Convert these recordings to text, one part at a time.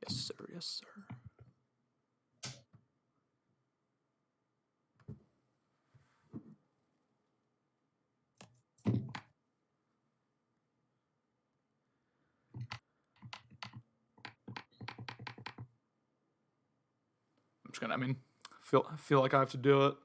Yes, sir. Yes, sir. I'm just gonna. Feel like I have to do it.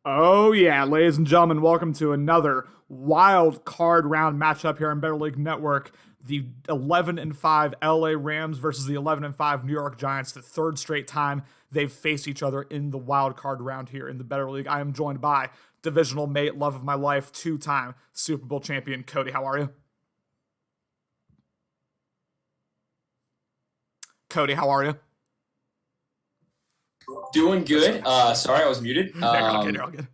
Oh, yeah, ladies and gentlemen, welcome to another wild card round matchup here on Better League Network. The 11-5 LA Rams versus the 11-5 New York Giants, the third straight time they've faced each other in the wild card round here in the Better League. I am joined by divisional mate, love of my life, two-time Super Bowl champion, Cody. How are you? Cody, how are you? Doing good. Sorry, I was muted. You're all good.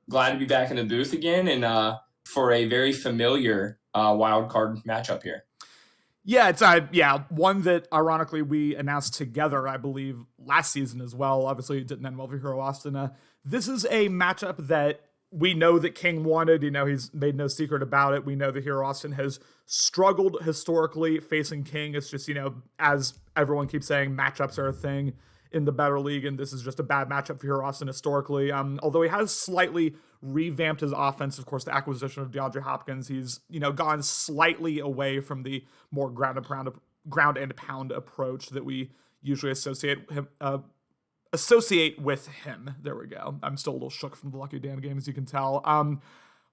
Glad to be back in the booth again and for a very familiar wild card matchup here. Yeah, it's one that ironically we announced together, I believe, last season as well. Obviously, it didn't end well for Hero Austin. This is a matchup that we know that King wanted. He's made no secret about it. We know that Hero Austin has struggled historically facing King. It's just, as everyone keeps saying, matchups are a thing in the Better League, and this is just a bad matchup for Hero Austin historically. Although he has slightly revamped his offense, of course, the acquisition of DeAndre Hopkins, he's gone slightly away from the more ground and pound approach that we usually associate with him. There we go. I'm still a little shook from the Lucky Dan game, as you can tell.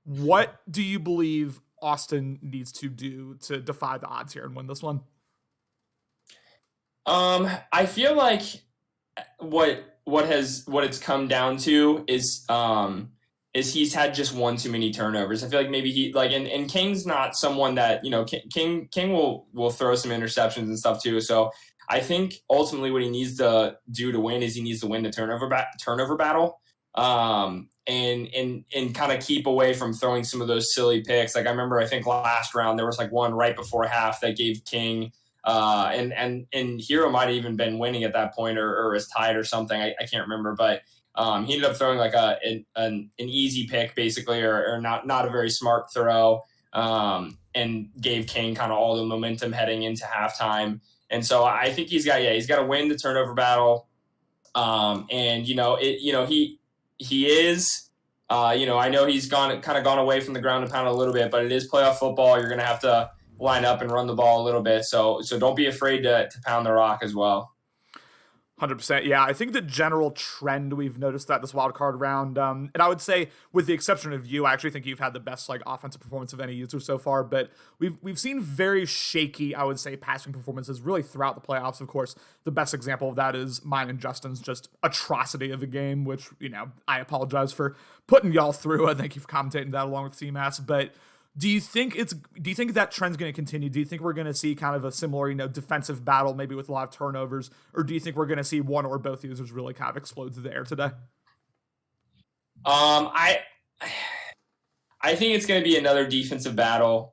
What do you believe Austin needs to do to defy the odds here and win this one? I feel like what it's come down to is he's had just one too many turnovers. I feel like maybe and King's not someone that, King will throw some interceptions and stuff too. So I think ultimately what he needs to do to win is he needs to win the turnover battle. And kind of keep away from throwing some of those silly picks. Like I remember, I think last round there was like one right before half that gave King and Hero might have even been winning at that point or was tied or something. I can't remember, but he ended up throwing like an easy pick basically, or not a very smart throw, and gave King kind of all the momentum heading into halftime. And so I think he's got to win the turnover battle. He is, I know he's gone away from the ground and pound a little bit, but it is playoff football. You're going to have to line up and run the ball a little bit. So don't be afraid to pound the rock as well. 100%. Yeah, I think the general trend we've noticed that this wild card round, and I would say with the exception of you, I actually think you've had the best offensive performance of any user so far, but we've seen very shaky, I would say, passing performances really throughout the playoffs. Of course, the best example of that is mine and Justin's just atrocity of a game, which, I apologize for putting y'all through. I thank you for commentating that along with CMAS, but do you think that trend's going to continue? Do you think we're going to see kind of a similar, defensive battle, maybe with a lot of turnovers, or do you think we're going to see one or both users really kind of explode through the air today? I think it's going to be another defensive battle.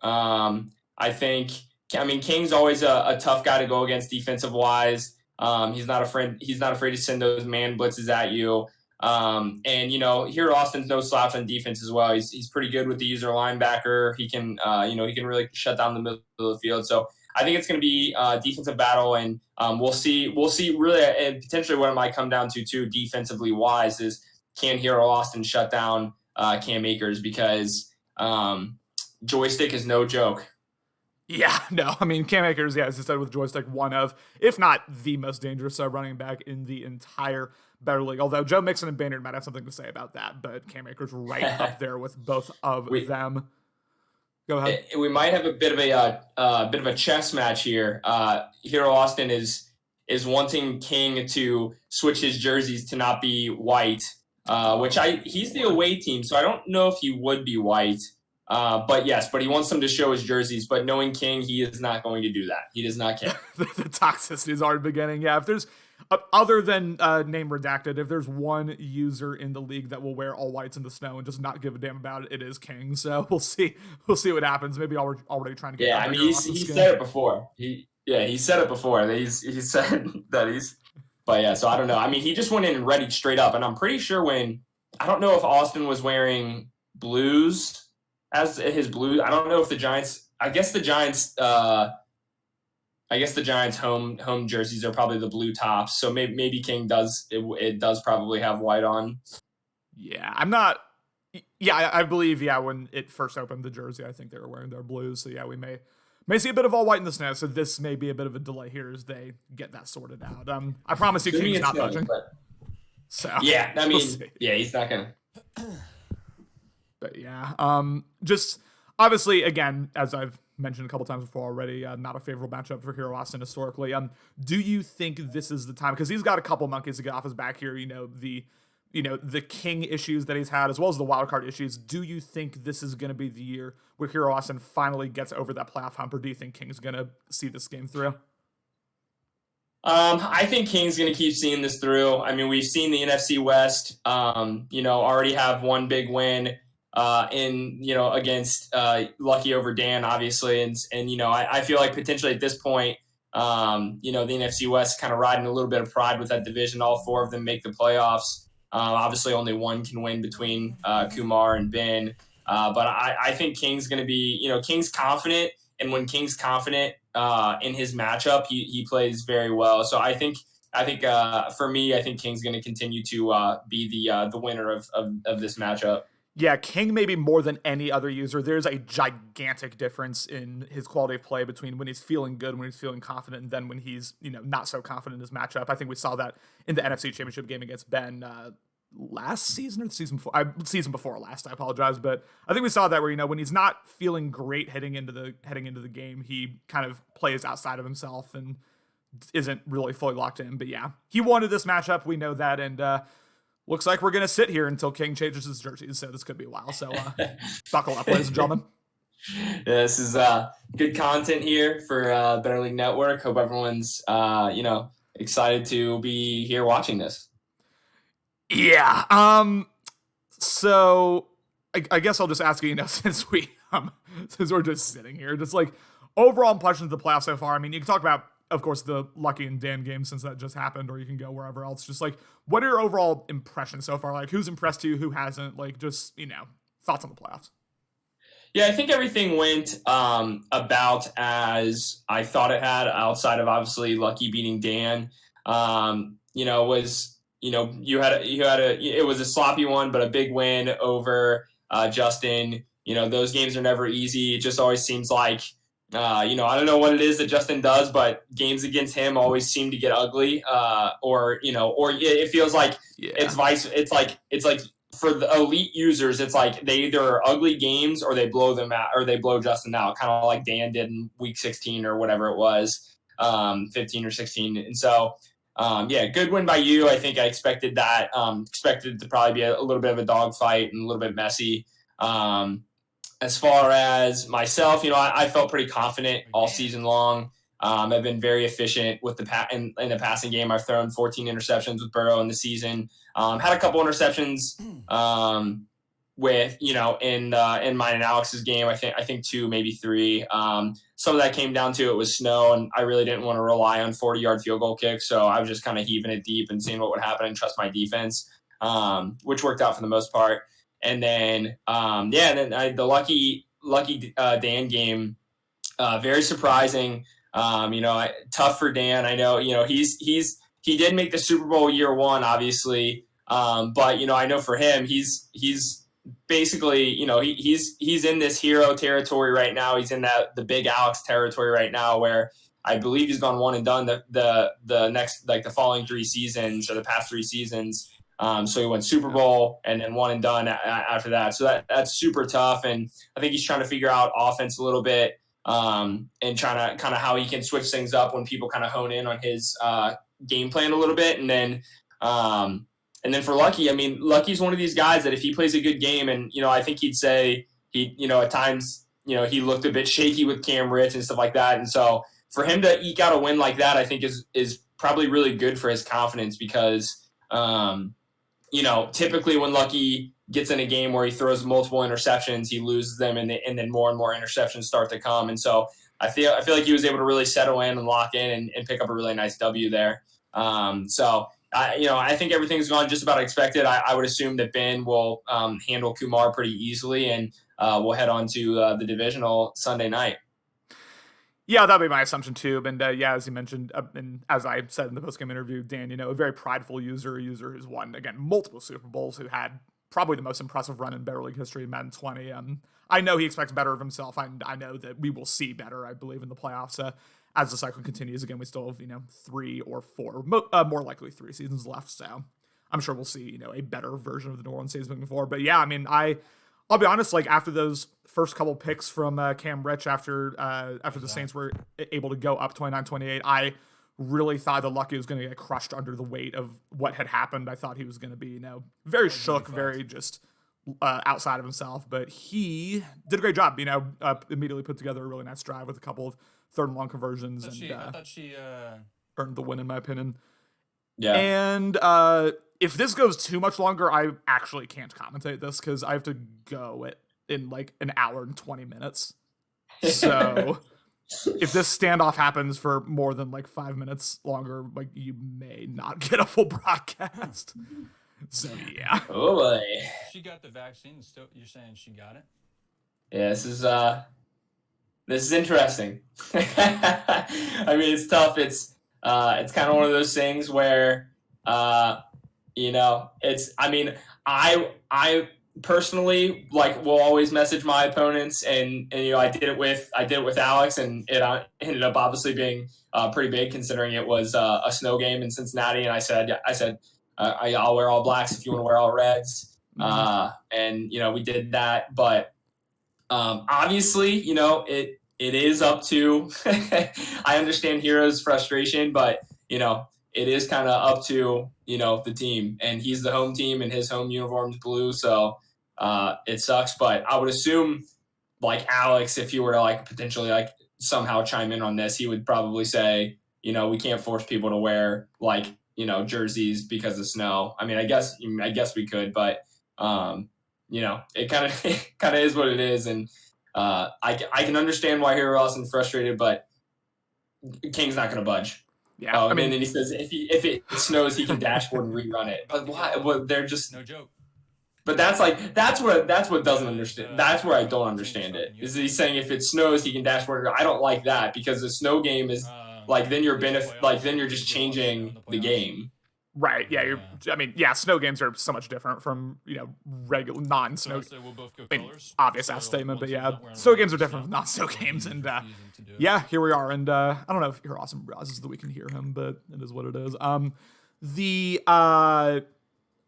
King's always a tough guy to go against defensive wise. He's not afraid to send those man blitzes at you. And, here Austin's no slouch on defense as well. He's pretty good with the user linebacker. He can, he can really shut down the middle of the field. So I think it's going to be a defensive battle, and we'll see really, and potentially what it might come down to too, defensively wise, is can Hero Austin shut down Cam Akers, because joystick is no joke. Yeah, no, I mean, Cam Akers, as I said, with joystick, one of, if not the most dangerous running back in the entire Better League. Although Joe Mixon and Baynard might have something to say about that, but Cam Akers right up there with both of them. Go ahead. We might have a bit of a chess match here. Hero Austin is wanting King to switch his jerseys to not be white, which he's the away team, so I don't know if he would be white. But he wants them to show his jerseys. But knowing King, he is not going to do that. He does not care. The toxicity is already beginning. Yeah, if there's other than name redacted, if there's one user in the league that will wear all whites in the snow and just not give a damn about it, it is King. So we'll see what happens. Maybe already trying to get. Yeah, I mean, he said it before. He said it before. He said that he's. But yeah, so I don't know. I mean, he just went in and readied straight up, and I'm pretty sure I don't know if Austin was wearing blues as his blues. I don't know if the Giants. I guess the Giants home jerseys are probably the blue tops. So maybe King does it does probably have white on. Yeah, I'm not. Yeah, I believe. Yeah, when it first opened the jersey, I think they were wearing their blues. So yeah, we may see a bit of all white in the snow. So this may be a bit of a delay here as they get that sorted out. I promise you, King's not budging. So yeah, I mean, he's not gonna. But yeah, just obviously, again, as I've mentioned a couple times before already, not a favorable matchup for Hero Austin historically. Do you think this is the time? Because he's got a couple monkeys to get off his back here. The King issues that he's had, as well as the Wildcard issues. Do you think this is going to be the year where Hero Austin finally gets over that playoff hump, or do you think King's going to see this game through? I think King's going to keep seeing this through. I mean, we've seen the NFC West, already have one big win. Against Lucky over Dan, obviously. And I feel like potentially at this point, the NFC West kind of riding a little bit of pride with that division. All four of them make the playoffs. Obviously only one can win between Kumar and Ben. But I think King's going to be, King's confident. And when King's confident in his matchup, he plays very well. So I think for me, I think King's going to continue to be the winner of this matchup. Yeah, King maybe more than any other user. There's a gigantic difference in his quality of play between when he's feeling good, when he's feeling confident, and then when he's not so confident in his matchup. I think we saw that in the NFC Championship game against Ben last season or the season before. Season before last. I apologize, but I think we saw that where when he's not feeling great heading into the game, he kind of plays outside of himself and isn't really fully locked in. But yeah, he wanted this matchup. We know that, and looks like we're going to sit here until King changes his jerseys, so this could be a while. So buckle up, ladies and gentlemen. Yeah, this is good content here for Better League Network. Hope everyone's, excited to be here watching this. Yeah. So I guess I'll just ask you, since we're just sitting here, just like overall impressions of the playoffs so far. I mean, you can talk about, of course, the Lucky and Dan game since that just happened, or you can go wherever else. Just like, what are your overall impressions so far? Like, who's impressed you, who hasn't? Like, just, thoughts on the playoffs. Yeah, I think everything went about as I thought it had, outside of obviously Lucky beating Dan. It was a sloppy one, but a big win over Justin. Those games are never easy. It just always seems like, I don't know what it is that Justin does, but games against him always seem to get ugly. Or it feels like it's like for the elite users, it's like they either are ugly games or they blow them out, or they blow Justin out, kind of like Dan did in week 16 or whatever it was, 15 or 16. And so, good win by you. I think I expected that. Expected it to probably be a little bit of a dogfight and a little bit messy. As far as myself, I felt pretty confident all season long. I've been very efficient with in the passing game. I've thrown 14 interceptions with Burrow in the season. Had a couple interceptions in mine and Alex's game. I think 2, maybe 3. Some of that came down to it was snow, and I really didn't want to rely on 40-yard field goal kicks, so I was just kind of heaving it deep and seeing what would happen and trust my defense. which worked out for the most part. And then, the lucky Dan game, very surprising. Tough for Dan. I know, he did make the Super Bowl year one, obviously. But I know for him, he's basically, he's in this hero territory right now. He's in the big Alex territory right now, where I believe he's gone one and done the next, like the following 3 seasons or the past 3 seasons. So he went Super Bowl and then one and done after that. So that's super tough. And I think he's trying to figure out offense a little bit, and trying to kind of how he can switch things up when people kind of hone in on his game plan a little bit. And then for Lucky, I mean, Lucky's one of these guys that if he plays a good game, and, I think he'd say at times, he looked a bit shaky with Cam Rich and stuff like that. And so for him to eke out a win like that, I think is probably really good for his confidence, because, typically when Lucky gets in a game where he throws multiple interceptions, he loses them, and then more and more interceptions start to come. And so I feel like he was able to really settle in and lock in and pick up a really nice W there. I think everything's gone just about expected. I would assume that Ben will handle Kumar pretty easily, and we'll head on to the divisional Sunday night. Yeah, that'd be my assumption too. And as you mentioned, and as I said in the postgame interview, Dan, a very prideful user, who's won, again, multiple Super Bowls, who had probably the most impressive run in Better League history in Madden 20. I know he expects better of himself. I know that we will see better, I believe, in the playoffs. As the cycle continues, again, we still have, 3 or 4, more likely 3 seasons left. So I'm sure we'll see, a better version of the New Orleans Saints moving forward. But yeah, I mean, I'll be honest, like after those first couple picks from Cam Rich, after the Saints were able to go up 29-28, I really thought that Lucky was going to get crushed under the weight of what had happened. I thought he was going to be, very shook, very just outside of himself. But he did a great job, immediately put together a really nice drive with a couple of 3rd and long conversions. I thought she earned the win, in my opinion. Yeah. And if this goes too much longer, I actually can't commentate this because I have to go in like an hour and 20 minutes. So if this standoff happens for more than like 5 minutes longer, like you may not get a full broadcast. So yeah. Oh boy. She got the vaccine. Still, you're saying she got it? Yeah, this is interesting. I mean, it's tough. It's kind of one of those things where, it's. I mean, I personally will always message my opponents, and I did it with Alex, and it ended up obviously being pretty big considering it was a snow game in Cincinnati, and I said I'll wear all blacks if you want to wear all reds, and we did that, but obviously it is up to. I understand Hero's frustration, but it is kind of up to the team, and he's the home team, and his home uniform's blue, so it sucks. But I would assume Alex, if you were to potentially somehow chime in on this, he would probably say we can't force people to wear jerseys because of snow. I mean, I guess we could, but it kind of is what it is, and I can understand why Hero Austin's frustrated, but King's not going to budge. Yeah, and then he says if it snows, he can dashboard and rerun it. But why? Well, they're just no joke. But that's what doesn't understand. That's where I don't understand it. Is he's saying if it snows, he can dashboard it? I don't like that because the snow game is then you're then you're just changing the game. Right. Yeah. Snow games are so much different from regular non-snow. So we'll both go colors. Obvious ass statement, but yeah, snow games are different from non-snow games, and here we are. And I don't know if Hero Awesome realizes that we can hear him, but it is what it is.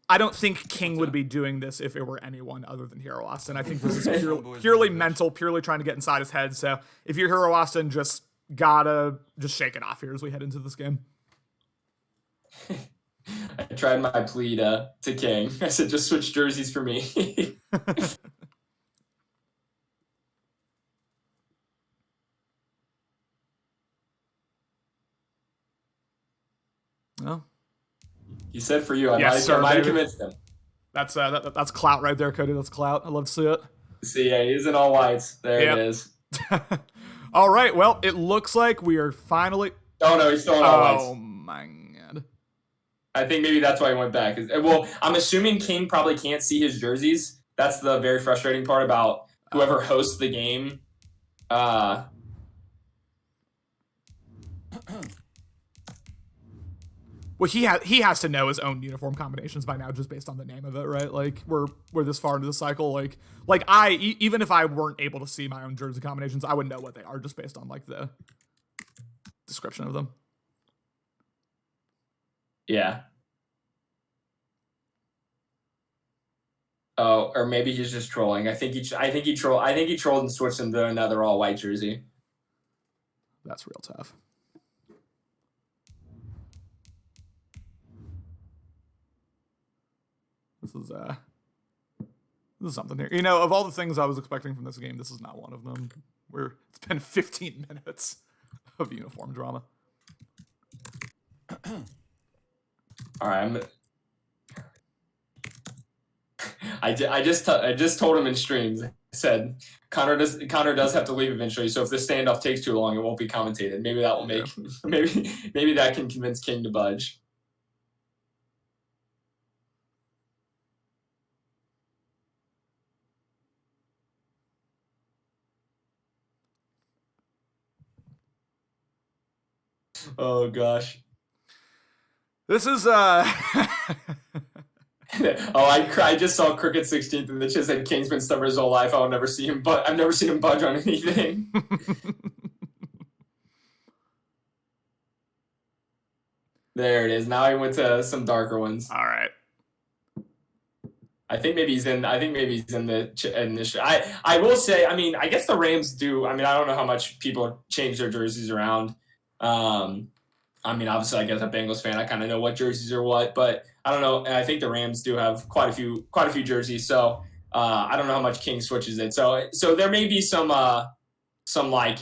I don't think King would be doing this if it were anyone other than Hero Austin. I think this is purely mental, purely trying to get inside his head. So if you're Hero Austin, just gotta shake it off here as we head into this game. I tried my plea to King. I said, just switch jerseys for me. Well, he said for you. I might have convinced him. That's clout right there, Cody. That's clout. I love to see it. See, yeah, he's in all whites. There it is. All right. Well, it looks like we are finally. Oh no, he's still in all whites. Oh my god. I think maybe that's why he went back. Well, I'm assuming King probably can't see his jerseys. That's the very frustrating part about whoever hosts the game. Well, he has to know his own uniform combinations by now, just based on the name of it, right? Like we're this far into the cycle. Like even if I weren't able to see my own jersey combinations, I would know what they are just based on like the description of them. Yeah. Oh, or maybe he's just trolling. I think he trolled and switched him to another all white jersey. That's real tough. This is something here. You know, of all the things I was expecting from this game, this is not one of them. It's been 15 minutes of uniform drama. All right, I just told him in streams. I said Connor does have to leave eventually, so if this standoff takes too long, it won't be commentated. Maybe that will make maybe that can convince King to budge. Oh gosh. This is Oh, I just saw Cricket 16th and it just said King's been stubborn his whole life. I've never seen him budge on anything. There it is. Now he went to some darker ones. all right. I think maybe he's in the. I will say. I mean, I guess the Rams do. I mean, I don't know how much people change their jerseys around. I mean, obviously, I guess a Bengals fan, I kind of know what jerseys are what, but I don't know. And I think the Rams do have quite a few jerseys. So I don't know how much King switches it. So there may be some like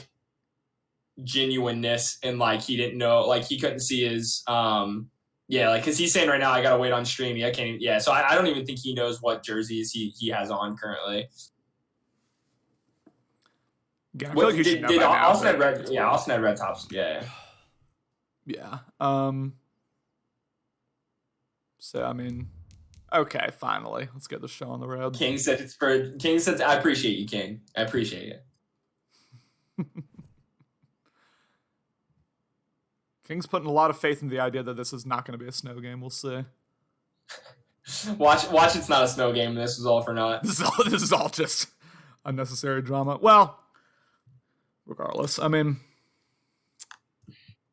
genuineness in like he didn't know, like he couldn't see his like because he's saying right now I gotta wait on stream. I can't even, yeah. So I don't even think he knows what jerseys he has on currently. Yeah, I feel like you should know by now, Austin had red? Yeah, Austin had red tops. Yeah. Yeah. So I mean, okay, finally, let's get the show on the road. King said I appreciate you, King. I appreciate it. King's putting a lot of faith in the idea that this is not going to be a snow game. We'll see. Watch! It's not a snow game. This is all for naught. This is all just unnecessary drama. Well, regardless, I mean,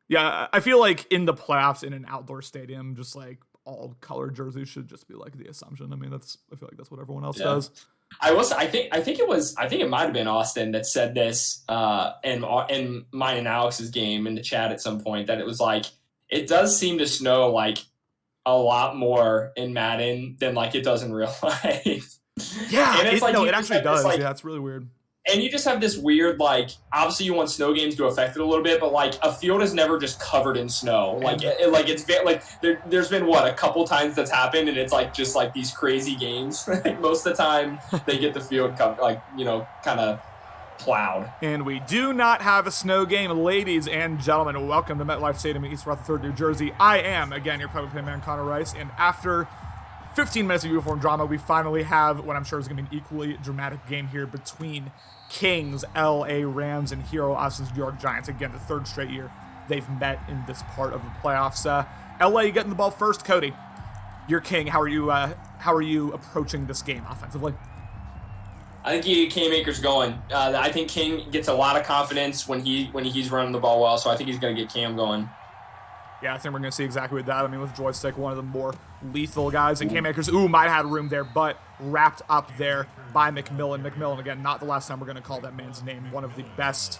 yeah, I feel like in the playoffs in an outdoor stadium, just like all colored jerseys should just be like the assumption. I mean, I feel like that's what everyone else does. I think it might have been Austin that said this in mine and Alex's game in the chat at some point, that it was like it does seem to snow like a lot more in Madden than like it does in real life. Yeah, and it's it actually does. Like, yeah, it's really weird. And you just have this weird, like, obviously you want snow games to affect it a little bit, but like a field is never just covered in snow. Like, there's been a couple times that's happened, and it's like just like these crazy games. Like most of the time they get the field covered, like, kind of plowed. And we do not have a snow game, ladies and gentlemen. Welcome to MetLife Stadium in East Rutherford, New Jersey. I am again your public man, Connor Rice, and after 15 minutes of uniform drama, we finally have what I'm sure is going to be an equally dramatic game here between Kings, LA Rams, and Hero Austin's New York Giants. Again, the third straight year they've met in this part of the playoffs. LA getting the ball first. Cody, you're King. How are you approaching this game offensively? I think K-Maker's going. I think King gets a lot of confidence when he's running the ball well, so I think he's going to get Cam going. Yeah, I think we're going to see exactly what that. I mean, with Joystick, one of the more lethal guys, and K-Makers, might have had room there, but wrapped up there by McMillan. McMillan, again, not the last time we're going to call that man's name. One of the most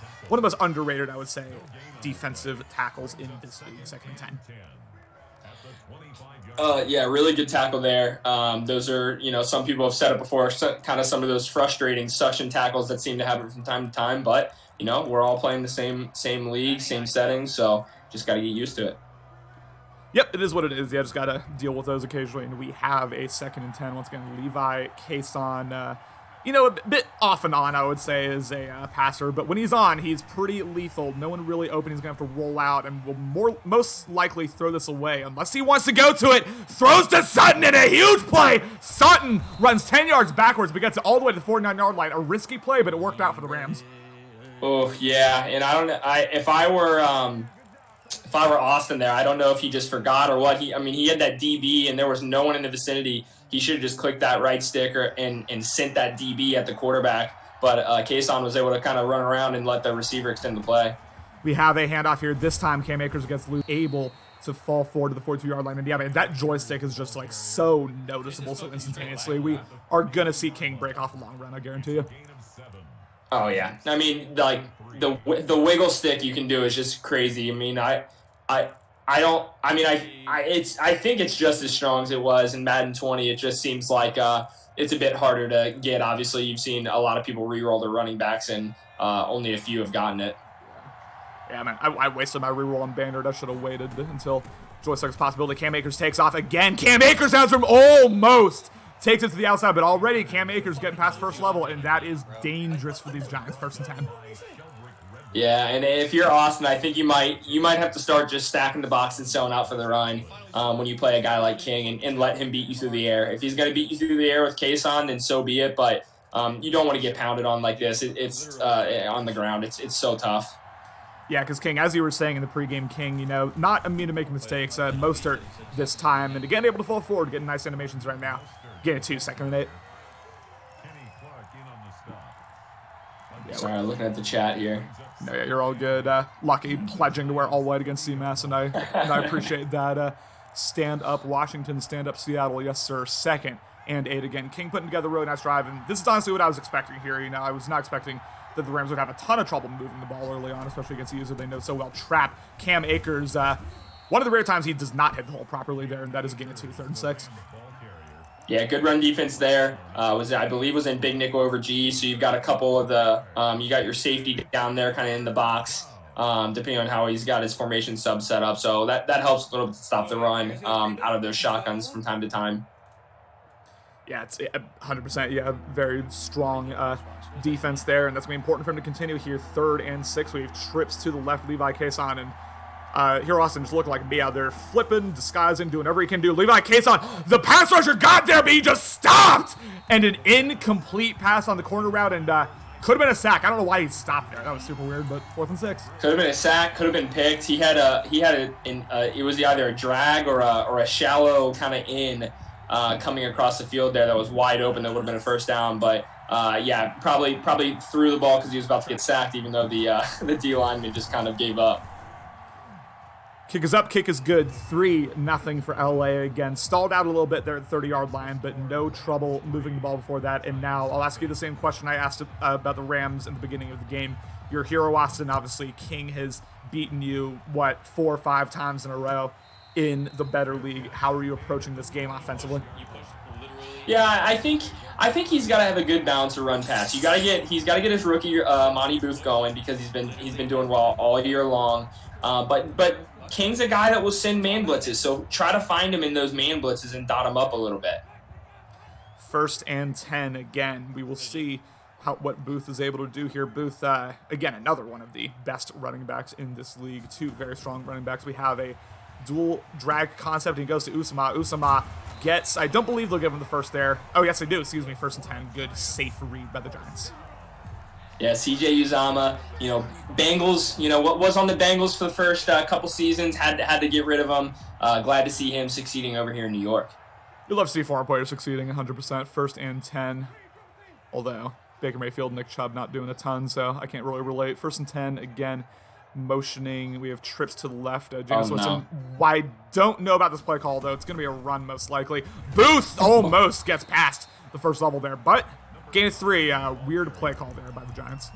underrated, I would say, defensive tackles in this league, 2nd and 10. Yeah, really good tackle there. Those are, some people have said it before, kind of some of those frustrating suction tackles that seem to happen from time to time, but, we're all playing the same league, same settings, so just got to get used to it. Yep, it is what it is. Yeah, just got to deal with those occasionally. And we have a 2nd and 10. Once again, Levi, Kason, a bit off and on, I would say, as a passer. But when he's on, he's pretty lethal. No one really open. He's going to have to roll out and will most likely throw this away unless he wants to go to it. Throws to Sutton in a huge play. Sutton runs 10 yards backwards but gets it all the way to the 49-yard line. A risky play, but it worked out for the Rams. Oh, yeah. And I don't know. If I were Austin there, I don't know if he just forgot or what. He had that DB and there was no one in the vicinity. He should have just clicked that right sticker and sent that DB at the quarterback. But Kason was able to kind of run around and let the receiver extend the play. We have a handoff here. This time, Cam Akers against Luke, able to fall forward to the 42-yard line. And yeah, man, that joystick is just like so noticeable, so instantaneously. We are going to see King break off a long run, I guarantee you. Oh, yeah. I mean, like, the wiggle stick you can do is just crazy. I mean, I think it's just as strong as it was in Madden 20. It just seems like it's a bit harder to get. Obviously, you've seen a lot of people re-roll their running backs, and only a few have gotten it. Yeah, man, I wasted my re-roll on Bannard. I should have waited until joystick's possibility. Cam Akers takes off again. Cam Akers has room, almost takes it to the outside, but already Cam Akers getting past first level, and that is dangerous for these Giants, 1st and 10. Yeah, and if you're Austin, I think you might have to start just stacking the box and selling out for the run when you play a guy like King and let him beat you through the air. If he's going to beat you through the air with Kason, then so be it, but you don't want to get pounded on like this. It's on the ground. It's so tough. Yeah, because King, as you were saying in the pregame, King, not immune to making mistakes. Mostert this time, and again, able to fall forward, getting nice animations right now. Getting 2, 2nd and 8. Yeah, sorry, looking at the chat here. No, yeah, you're all good. Lucky pledging to wear all white against CMAS, and I appreciate that. Stand up Washington, stand up Seattle, yes sir. 2nd and 8 again. King putting together a really nice drive, and this is honestly what I was expecting here. I was not expecting that the Rams would have a ton of trouble moving the ball early on, especially against a user they know so well. Trap Cam Akers. One of the rare times he does not hit the hole properly there, and that is a gain of 2, 3rd and 6. Yeah, good run defense there. I believe was in big nickel over G. So you've got a couple of the you got your safety down there, kind of in the box, depending on how he's got his formation sub set up. So that helps a little bit to stop the run out of those shotguns from time to time. Yeah, it's 100%. Yeah, very strong defense there, and that's going to be important for him to continue here. 3rd and 6. We have trips to the left, Levi Kason, and here Austin just looked like me out there, flipping, disguising, doing whatever he can do. Levi Kason, the pass rusher got there, but he just stopped! And an incomplete pass on the corner route, and could have been a sack. I don't know why he stopped there. That was super weird, but 4th and 6. Could have been a sack, could have been picked. It was either a drag or a shallow kind of in coming across the field there that was wide open. That would have been a 1st down, but yeah, probably threw the ball because he was about to get sacked, even though the D lineman just kind of gave up. Kick is up, kick is good. 3-0 for LA again. Stalled out a little bit there at the 30-yard line, but no trouble moving the ball before that. And now I'll ask you the same question I asked about the Rams in the beginning of the game. Your hero, Austin, obviously, King has beaten you, 4 or 5 times in a row in the better league. How are you approaching this game offensively? Yeah, I think he's got to have a good balance of run pass. He's got to get his rookie Monty Booth going because he's been doing well all year long. But King's a guy that will send man blitzes, so try to find him in those man blitzes and dot him up a little bit. 1st and 10 again. We will see what Booth is able to do here. Booth, again, another one of the best running backs in this league. 2 very strong running backs. We have a dual drag concept, and he goes to Usama. Usama gets, I don't believe they'll give him the 1st there. Oh, yes, they do. Excuse me, 1st and 10. Good, safe read by the Giants. Yeah, CJ Uzama, Bengals, what was on the Bengals for the first couple seasons, had to get rid of him. Glad to see him succeeding over here in New York. You love to see former players succeeding 100%. 1st and 10. Although Baker Mayfield, Nick Chubb not doing a ton, so I can't really relate. 1st and 10, again, motioning. We have trips to the left. James Winston. I don't know about this play call, though. It's going to be a run, most likely. Booth almost gets past the 1st level there, but gain of 3, weird play call there by the Giants.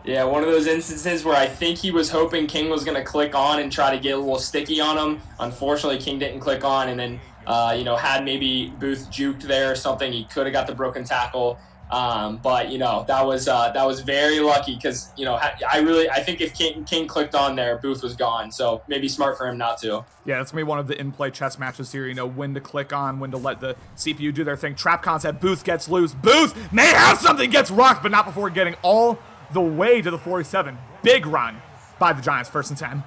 Yeah, one of those instances where I think he was hoping King was going to click on and try to get a little sticky on him. Unfortunately, King didn't click on, and then, had maybe Booth juked there or something. He could have got the broken tackle. But that was very lucky because I think if King clicked on there, Booth was gone. So maybe smart for him not to. Yeah, that's gonna be one of the in-play chess matches here. When to click on, when to let the CPU do their thing. Trap concept. Booth gets loose. Booth may have something, gets rocked, but not before getting all the way to the 47. Big run by the Giants, 1st and 10.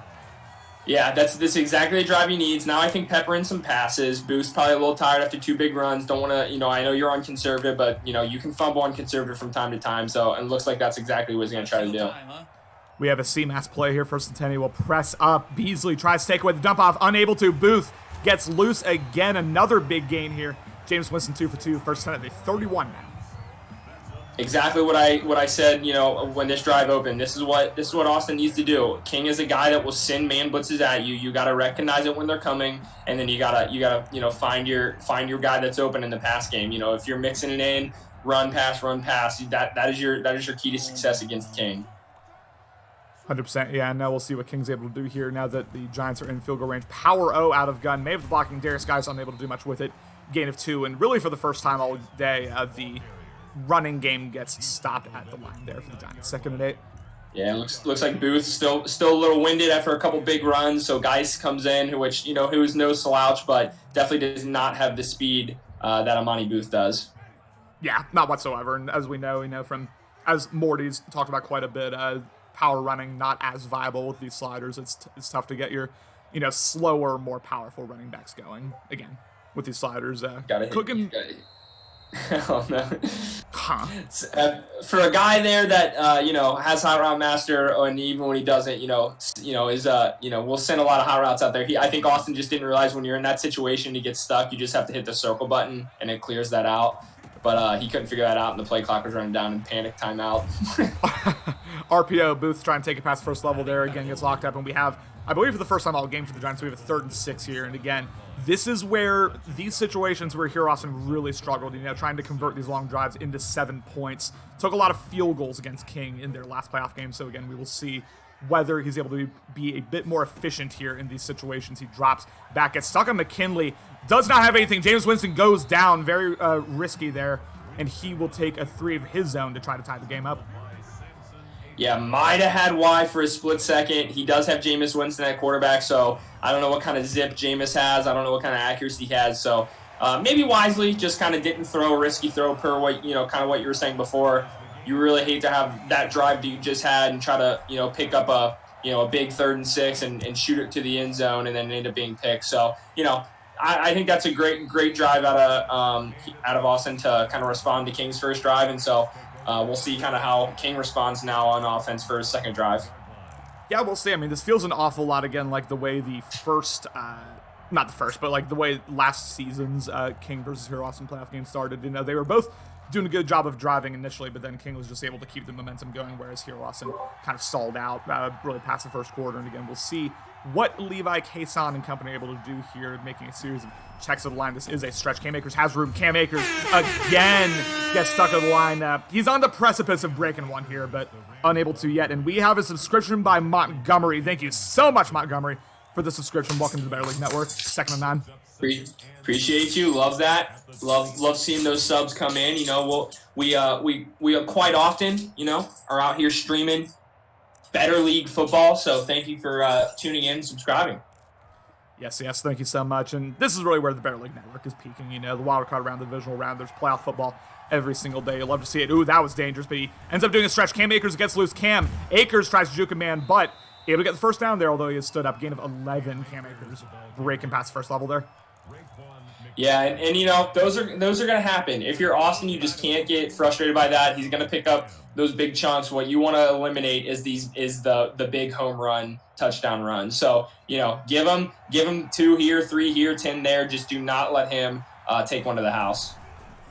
Yeah, that's exactly the drive he needs. Now I think pepper in some passes. Booth's probably a little tired after 2 big runs. Don't want to, I know you're on conservative, but, you can fumble on conservative from time to time. So it looks like that's exactly what he's going to try to do. We have a C-mass play here. 1st and 10. He will press up. Beasley tries to take away the dump off. Unable to. Booth gets loose again. Another big gain here. James Winston 2 for 2. 1st and 10 at the 31 now. Exactly what I said, when this drive opened. This is what Austin needs to do. King is a guy that will send man blitzes at you. You got to recognize it when they're coming, and then you gotta find your guy that's open in the pass game. If you're mixing it in, run pass. That is your key to success against King. 100%. Yeah, now we'll see what King's able to do here now that the Giants are in field goal range. Power O out of gun. May have the blocking. Darius Guy's unable to do much with it. Gain of 2, and really for the first time all day, the running game gets stopped at the line there for the Giants. 2nd and 8. Yeah, it looks like Booth still a little winded after a couple big runs. So Geis comes in, who's no slouch, but definitely does not have the speed that Amani Booth does. Yeah, not whatsoever. And as we know from, as Morty's talked about quite a bit, power running not as viable with these sliders. It's tough to get your, slower, more powerful running backs going again with these sliders. Cooking. Oh, no. Huh. For a guy there that has hot route master, and even when he doesn't, we'll send a lot of hot routes out there. I think Austin just didn't realize when you're in that situation to get stuck, you just have to hit the circle button and it clears that out. But he couldn't figure that out, and the play clock was running down in panic timeout. RPO Booth trying to take it past 1st level there. Again, gets locked up, and we have, I believe for the first time all game for the Giants, we have a 3rd and 6 here. And again, this is where these situations where Hero Austin really struggled, trying to convert these long drives into 7 points. Took a lot of field goals against King in their last playoff game. So again, we will see whether he's able to be a bit more efficient here in these situations. He drops back, gets stuck on McKinley, does not have anything. James Winston goes down, very risky there, and he will take a 3 of his own to try to tie the game up. Yeah, might have had Y for a split second. He does have Jameis Winston at quarterback, so I don't know what kind of zip Jameis has. I don't know what kind of accuracy he has. So maybe wisely just kind of didn't throw a risky throw per what kind of what you were saying before. You really hate to have that drive that you just had and try to pick up a big 3rd and 6 and shoot it to the end zone and then end up being picked. So I think that's a great drive out of Austin to kind of respond to King's first drive, and so. We'll see kind of how King responds now on offense for his 2nd drive. Yeah, we'll see. I mean, this feels an awful lot again like the way the first, not the first, but like the way last season's King versus Hero Austin playoff game started. They were both doing a good job of driving initially, but then King was just able to keep the momentum going, whereas Hero Austin kind of stalled out really past the first quarter. And again, we'll see what Levi, Kason, and company are able to do here, making a series of checks of the line. This is a stretch. Cam Akers has room. Cam Akers again gets stuck at the line. He's on the precipice of breaking one here, but unable to yet. And we have a subscription by Montgomery. Thank you so much, Montgomery, for the subscription. Welcome to the Better League Network. 2nd and 9. Appreciate you. Love that. Love seeing those subs come in. We quite often, are out here streaming Better League football. So thank you for tuning in and subscribing. Yes, thank you so much. And this is really where the Better League Network is peaking. The Wildcard round, the divisional round, there's playoff football every single day. You'll love to see it. Ooh, that was dangerous, but he ends up doing a stretch. Cam Akers gets loose. Cam Akers tries to juke a man, but able to get the first down there, although he has stood up. Gain of 11, Cam Akers breaking past the 1st level there. Yeah, and those are going to happen. If you're Austin, you just can't get frustrated by that. He's going to pick up those big chunks. What you want to eliminate is the big home run, touchdown run. So, give him 2 here, 3 here, 10 there. Just do not let him take one to the house.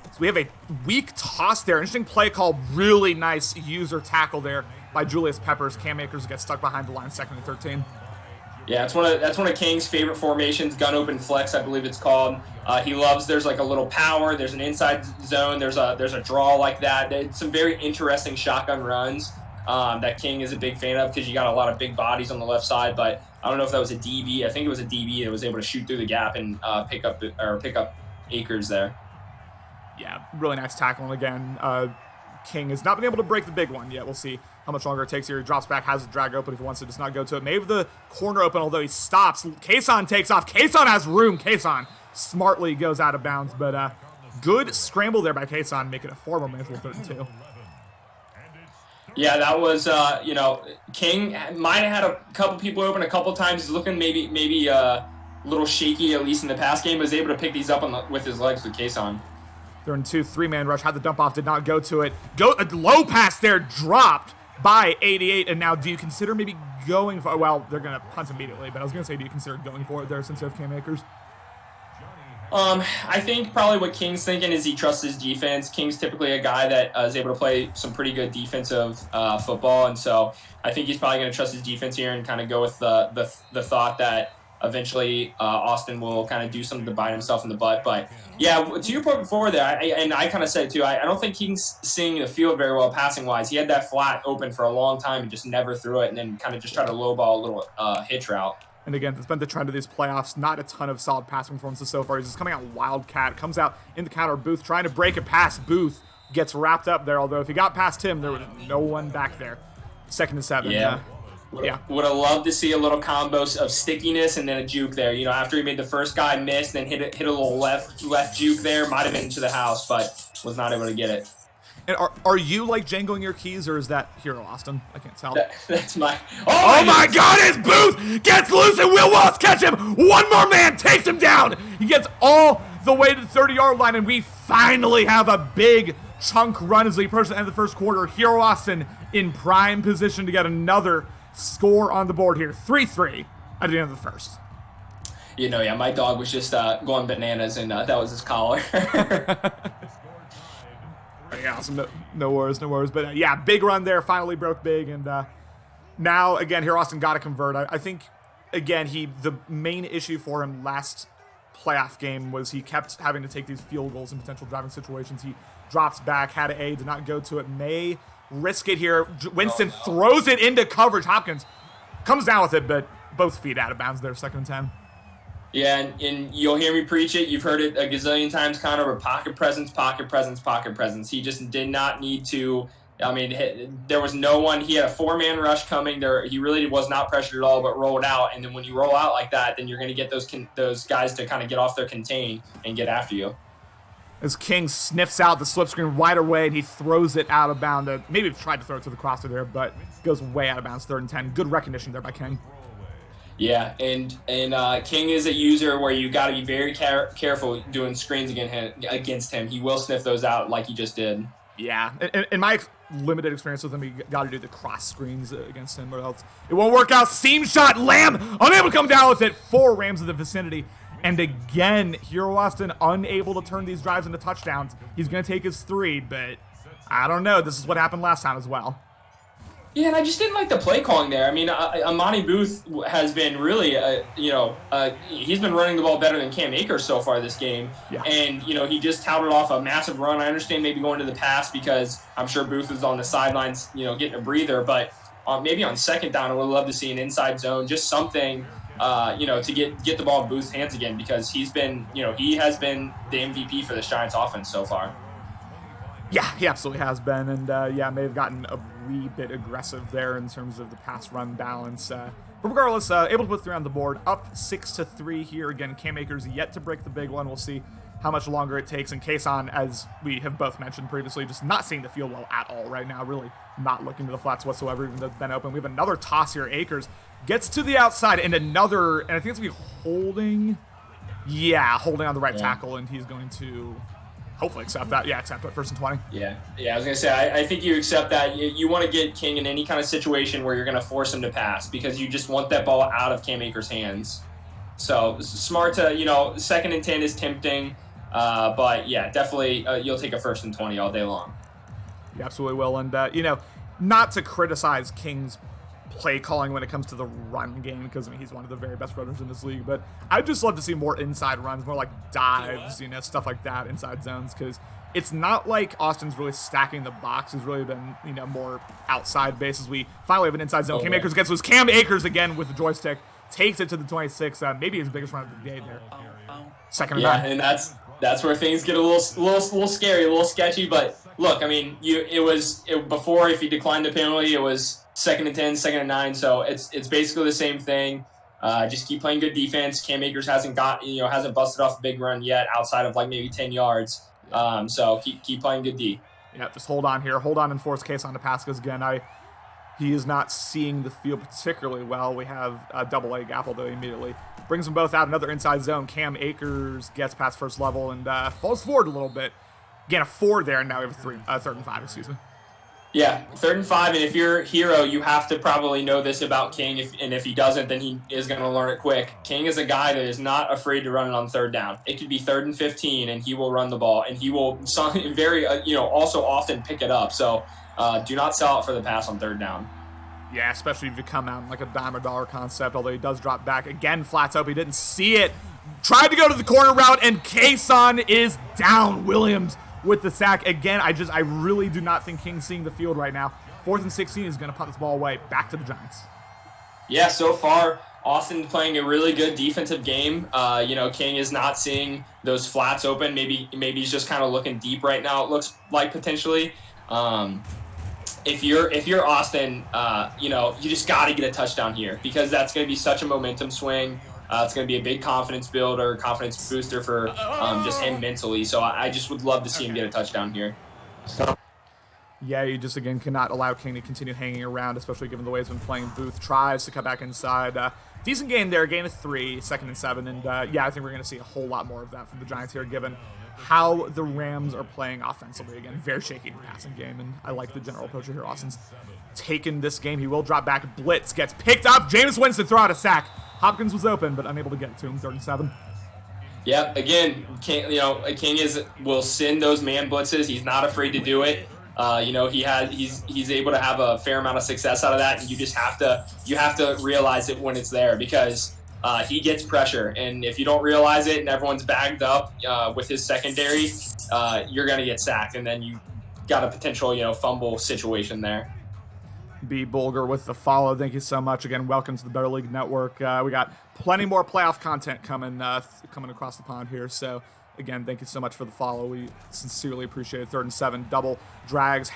So we have a weak toss there. Interesting play call. Really nice user tackle there by Julius Peppers. Cam Akers gets stuck behind the line, 2nd and 13. Yeah, that's one of King's favorite formations, gun open flex, I believe it's called. He loves, there's like a little power, there's an inside zone, there's a draw like that. It's some very interesting shotgun runs that King is a big fan of because you got a lot of big bodies on the left side, but I don't know if that was a DB. I think it was a DB that was able to shoot through the gap and pick up Akers there. Yeah, really nice tackle. And again, King has not been able to break the big one yet. We'll see how much longer it takes here. He drops back, has the drag open if he wants to just not go to it. Maybe the corner open, although he stops. Kason takes off. Kason has room. Kason smartly goes out of bounds, but good scramble there by Kason, making it 4 more manageable 3rd and 2. Yeah, that was, King might have had a couple people open a couple times. He's looking maybe a little shaky, at least in the pass game, but was able to pick these up with his legs with Kason. 3rd and 2, 3-man rush, had the dump off, did not go to it. A low pass there, dropped by 88, and now do you consider maybe going for, well, they're going to punt immediately, but I was going to say, do you consider going for it there since you have Cam Akers? I think probably what King's thinking is he trusts his defense. King's typically a guy that is able to play some pretty good defensive football, and so I think he's probably going to trust his defense here and kind of go with the thought that eventually Austin will kind of do something to bite himself in the butt. But yeah, to your point before there, I kind of said too, I don't think King's seeing the field very well passing wise. He had that flat open for a long time and just never threw it, and then kind of just tried to lowball a little hitch route. And again, that's been the trend of these playoffs. Not a ton of solid passing performances so far. He's just coming out Wildcard. Comes out in the counter. Booth trying to break a pass. Booth gets wrapped up there. Although if he got past him, there was no one back there. 2nd and 7. Yeah. Would have loved to see a little combo of stickiness and then a juke there. You know, after he made the first guy miss, then hit a little left juke there. Might have been into the house, but was not able to get it. And are you like jangling your keys, or is that Hero Austin? I can't tell. That's my. Oh my God! It's Booth gets loose and Will Wallace catch him. One more man takes him down. He gets all the way to the 30-yard line, and we finally have a big chunk run as we approach the end of the first quarter. Hero Austin in prime position to get another score on the board here. 3-3 at the end of the first. You know, yeah, my dog was just going bananas, and that was his collar. Yeah, awesome. No worries. But yeah, big run there. Finally broke big, and now again, here Austin got to convert. I think again the main issue for him last playoff game was he kept having to take these field goals in potential driving situations. He drops back, had an A, did not go to it. May risk it here. Winston throws it into coverage. Hopkins comes down with it, but both feet out of bounds there. 2nd and 10. Yeah, and you'll hear me preach it. You've heard it a gazillion times, Connor, but pocket presence. He just did not need to. I mean, there was no one. He had a 4-man rush coming. He really was not pressured at all, but rolled out. And then when you roll out like that, then you're going to get those guys to kind of get off their contain and get after you. As King sniffs out the slip screen right away, and he throws it out of bounds. Maybe tried to throw it to the crosser there, but goes way out of bounds. 3rd and 10. Good recognition there by King. Yeah, and King is a user where you got to be very careful doing screens against him. He will sniff those out like he just did. Yeah, in my limited experience with him, you got to do the cross screens against him, or else it won't work out. Seam shot, Lamb unable to come down with it. 4 Rams in the vicinity, and again, Hero Austin unable to turn these drives into touchdowns. He's going to take his 3, but I don't know. This is what happened last time as well. Yeah, and I just didn't like the play calling there. I mean, Amani Booth has been really, he's been running the ball better than Cam Akers so far this game. Yeah. And, he just touted off a massive run. I understand maybe going to the pass because I'm sure Booth was on the sidelines, getting a breather. But maybe on 2nd down, I would love to see an inside zone, just something, to get the ball in Booth's hands again because he's been, he has been the MVP for this Giants offense so far. Yeah, he absolutely has been, and may have gotten a wee bit aggressive there in terms of the pass-run balance. But regardless, able to put 3 on the board, up 6-3 here. Again, Cam Akers yet to break the big one. We'll see how much longer it takes. And Kason, as we have both mentioned previously, just not seeing the field well at all right now. Really not looking to the flats whatsoever, even though it's been open. We have another toss here. Akers gets to the outside, and I think it's going to be holding on the right tackle, and he's going to hopefully accept that. Yeah, accept it. 1st and 20. Yeah, I was going to say, I think you accept that. You want to get King in any kind of situation where you're going to force him to pass because you just want that ball out of Cam Akers' hands. So smart to, 2nd and 10 is tempting. But, yeah, definitely you'll take a 1st and 20 all day long. You absolutely will. And, not to criticize King's play calling when it comes to the run game because he's one of the very best runners in this league, but I'd just love to see more inside runs, more like dives, stuff like that, inside zones, because it's not like Austin's really stacking the box. He's really been more outside bases. We finally have an inside zone. Cam Akers gets loose. Cam Akers again with the joystick takes it to the 26, maybe his biggest run of the day there. 2nd and 9. And that's where things get a little scary, a little sketchy, but look, I mean, before, if you declined the penalty, it was 2nd and 10, 2nd and 9. So it's basically the same thing. Just keep playing good defense. Cam Akers hasn't busted off a big run yet outside of like maybe 10 yards. So keep playing good D. Yeah, just hold on here. Hold on and force case on to pass, because again, he is not seeing the field particularly well. We have a double A gap, although he immediately brings them both out. Another inside zone. Cam Akers gets past first level and falls forward a little bit. Again, a 4 there, and now we have a 3rd and 5, excuse me. Yeah, 3rd and 5, and if you're Hero, you have to probably know this about King, and if he doesn't, then he is going to learn it quick. King is a guy that is not afraid to run it on 3rd down. It could be 3rd and 15, and he will run the ball, and he will also often pick it up. So do not sell out for the pass on 3rd down. Yeah, especially if you come out in like a dime or dollar concept, although he does drop back. Again, flats up. He didn't see it. Tried to go to the corner route, and Kason is down. Williams with the sack. Again, I really do not think King's seeing the field right now. 4th and 16 is going to punt this ball away. Back to the Giants. Yeah, so far, Austin playing a really good defensive game. King is not seeing those flats open. Maybe he's just kind of looking deep right now, it looks like, potentially. If you're Austin, you just got to get a touchdown here, because that's going to be such a momentum swing. It's going to be a big confidence builder, confidence booster for just him mentally. So I just would love to see him get a touchdown here. Yeah, you just, again, cannot allow King to continue hanging around, especially given the way he's been playing. Booth tries to cut back inside. Decent gain there, gain of 3, 2nd and 7. And, I think we're going to see a whole lot more of that from the Giants here, given how the Rams are playing offensively. Again, very shaky in the passing game, and I like the general approach here. Austin's taken this game. He will drop back. Blitz gets picked up. Jameis Winston throw out a sack. Hopkins was open, but unable to get it to him. 3rd and 7. Yeah, again, King will send those man blitzes. He's not afraid to do it. He's able to have a fair amount of success out of that, and you have to realize it when it's there, because he gets pressure, and if you don't realize it and everyone's bagged up with his secondary, you're going to get sacked, and then you got a potential fumble situation there. B. Bulger with the follow. Thank you so much. Again, welcome to the Better League Network. We got plenty more playoff content coming across the pond here. So, again, thank you so much for the follow. We sincerely appreciate it. 3rd and 7. Double drags.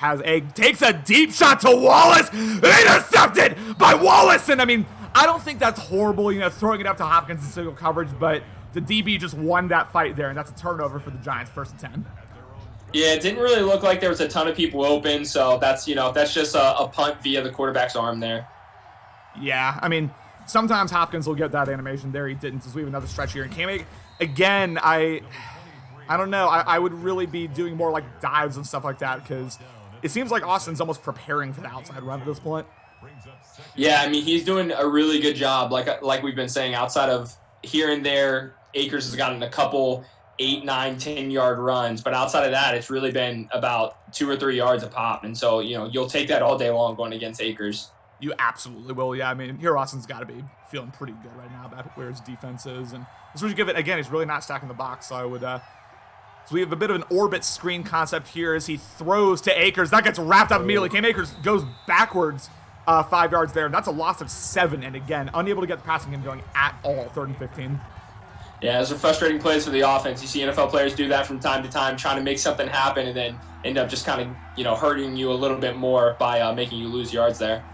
Takes a deep shot to Wallace. Intercepted by Wallace. And, I don't think that's horrible, throwing it up to Hopkins in single coverage. But the DB just won that fight there. And that's a turnover for the Giants. 1st and 10. Yeah, it didn't really look like there was a ton of people open, so that's just a punt via the quarterback's arm there. Yeah, sometimes Hopkins will get that animation there. He didn't, as we have another stretch here. And Cam, again, I don't know. I would really be doing more like dives and stuff like that, because it seems like Austin's almost preparing for the outside run at this point. Yeah, he's doing a really good job, like we've been saying, outside of here and there. Akers has gotten a couple 8, 9, 10-yard runs, but outside of that, it's really been about 2 or 3 yards a pop, and so you'll take that all day long going against Akers. You absolutely will. Yeah, here Austin's got to be feeling pretty good right now about where his defense is, and this would give it again. He's really not stacking the box, so I would. So we have a bit of an orbit screen concept here as he throws to Akers. That gets wrapped up immediately. Cam Akers goes backwards 5 yards there, and that's a loss of 7. And again, unable to get the passing game going at all. 3rd and 15. Yeah, those are frustrating plays for the offense. You see NFL players do that from time to time, trying to make something happen, and then end up just kind of, hurting you a little bit more by making you lose yards there.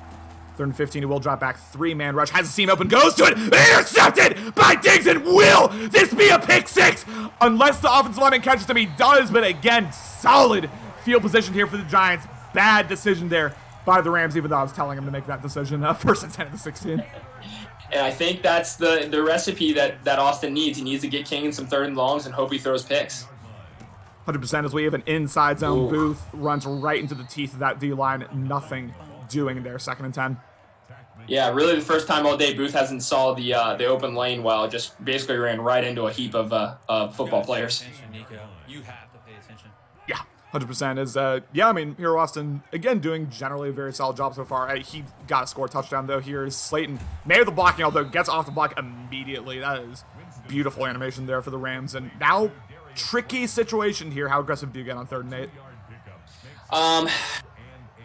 3rd and 15, he will drop back. 3-man rush, has a seam open, goes to it, intercepted by Diggs, and will this be a pick 6? Unless the offensive lineman catches him, he does, but again, solid field position here for the Giants. Bad decision there by the Rams, even though I was telling him to make that decision. 1st and 10 at the 16. And I think that's the recipe that Austin needs. He needs to get King in some 3rd and longs and hope he throws picks. 100% as we have an inside zone. Ooh. Booth runs right into the teeth of that D-line. Nothing doing there. 2nd and 10. Yeah, really the first time all day Booth hasn't saw the open lane well. Just basically ran right into a heap of football players. Attention, Nico. You have to pay attention. Yeah, 100% is, Hero Austin, again, doing generally a very solid job so far. He got a score touchdown, though. Here is Slayton. May have the blocking, although gets off the block immediately. That is beautiful animation there for the Rams. And now, tricky situation here. How aggressive do you get on 3rd and 8?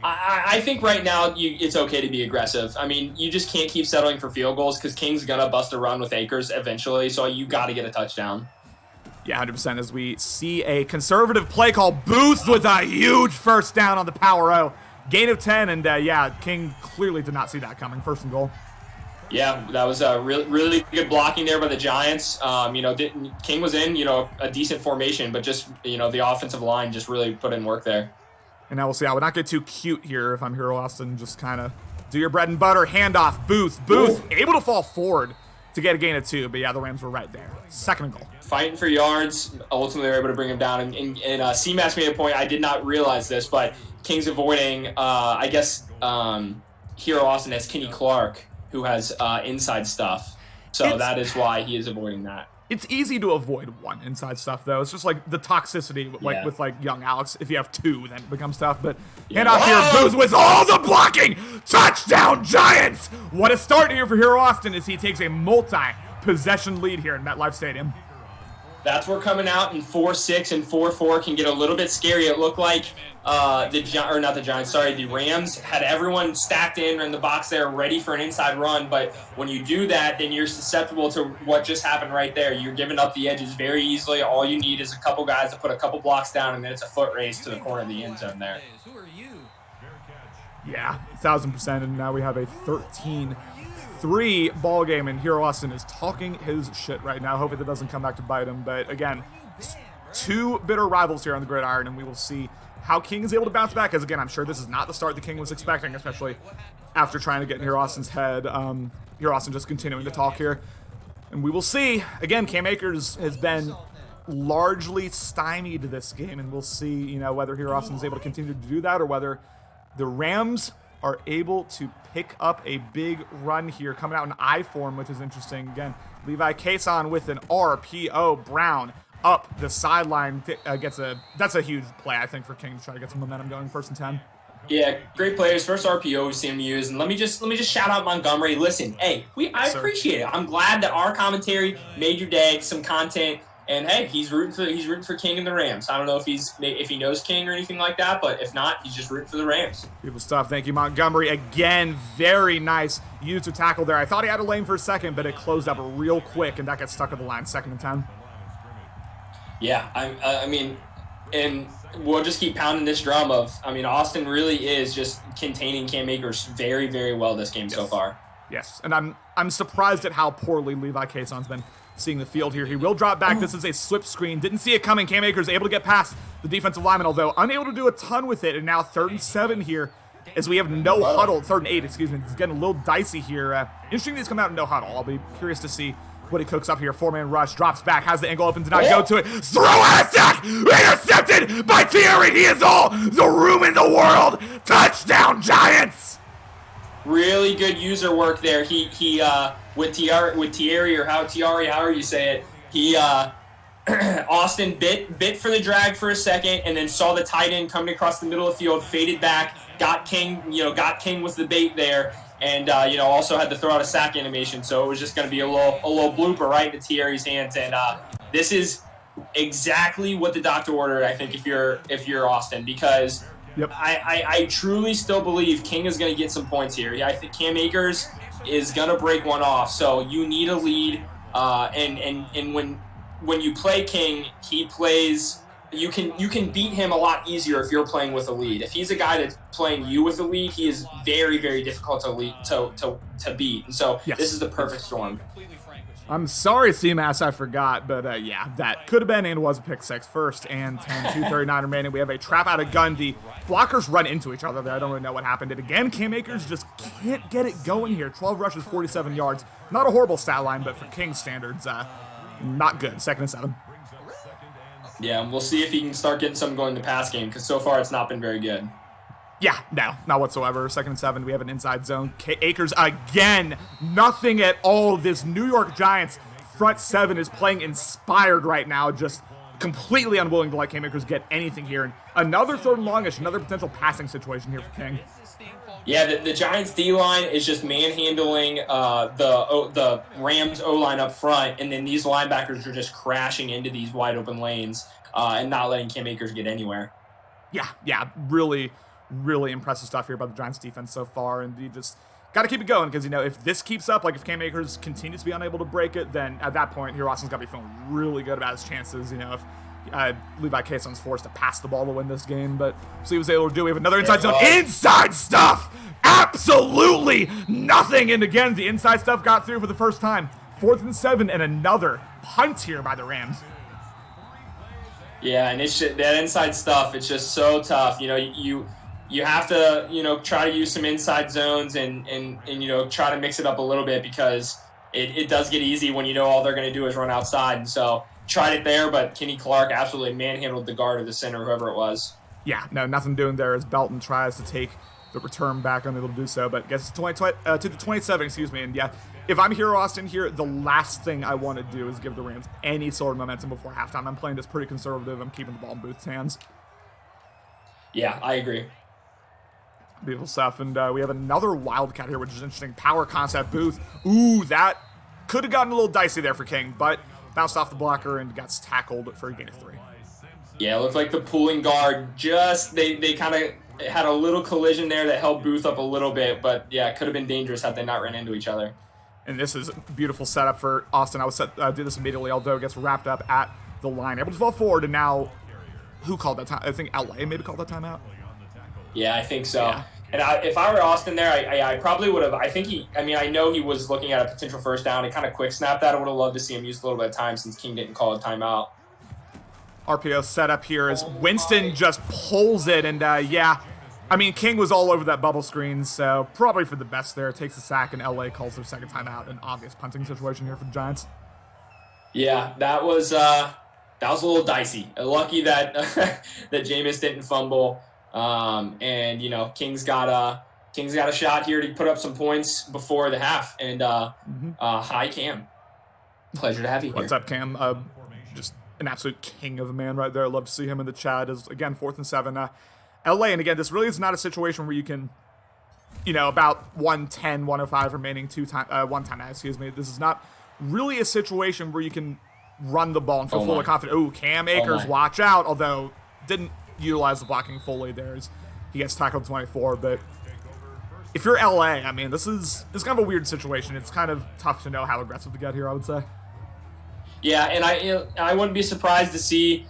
I think right now it's okay to be aggressive. You just can't keep settling for field goals, because King's going to bust a run with Akers eventually, so you got to get a touchdown. Yeah, 100% as we see a conservative play call. Booth with a huge first down on the power O. Gain of 10, and yeah, King clearly did not see that coming. First and goal. Yeah, that was a really good blocking there by the Giants. King was in, a decent formation, but just, the offensive line just really put in work there. And now we'll see. I would not get too cute here if I'm Hero Austin. Just kind of do your bread and butter. Handoff. Booth. Ooh. Able to fall forward to get a gain of 2. But yeah, the Rams were right there. Second and goal. Fighting for yards. Ultimately, they were able to bring him down. And CMAS made a point. I did not realize this, but King's avoiding, Hero Austin has Kenny Clark, who has inside stuff. So that is why he is avoiding that. It's easy to avoid one inside stuff, though. It's just like the toxicity, with young Alex. If you have 2, then it becomes tough. But hand off here, Booth with all the blocking. Touchdown, Giants! What a start here for Hero Austin as he takes a multi-possession lead here in MetLife Stadium. That's where coming out in 4-6 and 4-4 can get a little bit scary. It looked like the Rams had everyone stacked in the box there ready for an inside run. But when you do that, then you're susceptible to what just happened right there. You're giving up the edges very easily. All you need is a couple guys to put a couple blocks down, and then it's a foot race to the corner of the end zone there. Yeah, 1,000%. And now we have a 13-3 ball game, and Hero Austin is talking his shit right now. Hopefully that doesn't come back to bite him. But again, 2 bitter rivals here on the gridiron, and we will see how King is able to bounce back. Because again, I'm sure this is not the start the King was expecting, especially after trying to get in Hero Austin's head. Hero Austin just continuing to talk here, and we will see. Again, Cam Akers has been largely stymied this game, and we'll see, whether Hero Austin is able to continue to do that or whether the Rams are able to pick up a big run here, coming out in I form, which is interesting. Again, Levi Cason with an RPO. Brown up the sideline that's a huge play, I think, for King to try to get some momentum going. 1st and 10. Yeah, great players. First RPO we've seen him use, and let me just shout out Montgomery. Listen, hey, I appreciate it. I'm glad that our commentary made your day, some content. And hey, he's rooting for King and the Rams. I don't know if he knows King or anything like that, but if not, he's just rooting for the Rams. Beautiful stuff. Thank you, Montgomery. Again, very nice use of tackle there. I thought he had a lane for a second, but it closed up real quick, and that gets stuck at the line. 2nd and 10. Yeah, and we'll just keep pounding this drum of, Austin really is just containing Cam Akers very, very well this game so far. Yes, and I'm surprised at how poorly Levi Cason's been seeing the field here. He will drop back. This is a slip screen. Didn't see it coming. Cam Akers able to get past the defensive lineman, although unable to do a ton with it. And now 3rd and 7 here as we have no huddle. 3rd and 8, excuse me. It's getting a little dicey here. Interesting these come out in no huddle. I'll be curious to see what he cooks up here. 4-man rush, drops back, has the angle open, did not go to it. Throw at sack, intercepted by Thierry. He is all the room in the world. Touchdown, Giants. Really good user work there. He with Thierry, or however you say it, he Austin bit for the drag for a second, and then saw the tight end coming across the middle of the field, faded back, got King with the bait there, and also had to throw out a sack animation. So it was just going to be a little blooper right into Thierry's hands, and this is exactly what the doctor ordered. I think if you're Austin, because. Yep. I truly still believe King is going to get some points here. I think Cam Akers is going to break one off. So you need a lead, and when you play King, he plays. You can beat him a lot easier if you're playing with a lead. If he's a guy that's playing you with a lead, he is very, very difficult to beat. And so This is the perfect storm. I'm sorry, CMAS, I forgot, but yeah, that could have been and was a pick 6. 1st and 10, 2:39 remaining. We have a trap out of gun. The blockers run into each other there. I don't really know what happened. And again, Cam Akers just can't get it going here. 12 rushes, 47 yards. Not a horrible stat line, but for King standards, not good. 2nd and 7. Yeah, and we'll see if he can start getting something going in the pass game, because so far it's not been very good. Yeah, no, not whatsoever. 2nd and 7, we have an inside zone. Akers again, nothing at all. This New York Giants front 7 is playing inspired right now, just completely unwilling to let Cam Akers get anything here. And another 3rd and longish, another potential passing situation here for King. Yeah, the Giants D-line is just manhandling the Rams O-line up front, and then these linebackers are just crashing into these wide open lanes and not letting Cam Akers get anywhere. Yeah, really impressive stuff here by the Giants defense so far, and you just got to keep it going because, if this keeps up, like if Cam Akers continues to be unable to break it, then at that point, Hero Austin's got to be feeling really good about his chances, if Levi Cason's forced to pass the ball to win this game, but so he was able to do. We have another inside zone. Inside stuff! Absolutely nothing! And again, the inside stuff got through for the first time. 4th and 7 and another punt here by the Rams. Yeah, and that inside stuff, it's just so tough. You have to, try to use some inside zones and try to mix it up a little bit because it does get easy when all they're going to do is run outside. And so tried it there, but Kenny Clark absolutely manhandled the guard or the center, whoever it was. Yeah, no, nothing doing there as Belton tries to take the return back, unable to do so, but gets to the 27, and yeah, if I'm Hero Austin here, the last thing I want to do is give the Rams any sort of momentum before halftime. I'm playing this pretty conservative. I'm keeping the ball in Booth's hands. Yeah, I agree. Beautiful stuff, and we have another Wildcat here, which is interesting. Power concept Booth. Ooh, that could have gotten a little dicey there for King, but bounced off the blocker and gets tackled for a gain of 3. Yeah, it looked like the pulling guard they kind of had a little collision there that held Booth up a little bit, but yeah, it could have been dangerous had they not ran into each other. And this is a beautiful setup for Austin. I was do this immediately, although it gets wrapped up at the line. Able to fall forward, and now, who called that time? I think LA maybe called that timeout. Yeah, I think so. Yeah. And if I were Austin there, I probably would have. I know he was looking at a potential first down. He kind of quick snapped that. I would have loved to see him use a little bit of time since King didn't call a timeout. RPO setup here as Winston just pulls it, and King was all over that bubble screen, so probably for the best there. Takes a sack, and LA calls their second timeout. An obvious punting situation here for the Giants. Yeah, that was a little dicey. Lucky that that Jameis didn't fumble. And King's got a shot here to put up some points before the half. And hi Cam, pleasure to have you here. What's up, Cam? Just an absolute king of a man right there. Love to see him in the chat. As again, 4th and 7. LA, and again, this really is not a situation where you can, about 110, 105 remaining one timeout. Excuse me. This is not really a situation where you can run the ball and feel fully confident. Oh, Cam Akers, watch out! Although didn't utilize the blocking fully there as he gets tackled 24, but if you're LA, this is kind of a weird situation. It's kind of tough to know how aggressive to get here, I would say. Yeah, and I wouldn't be surprised to see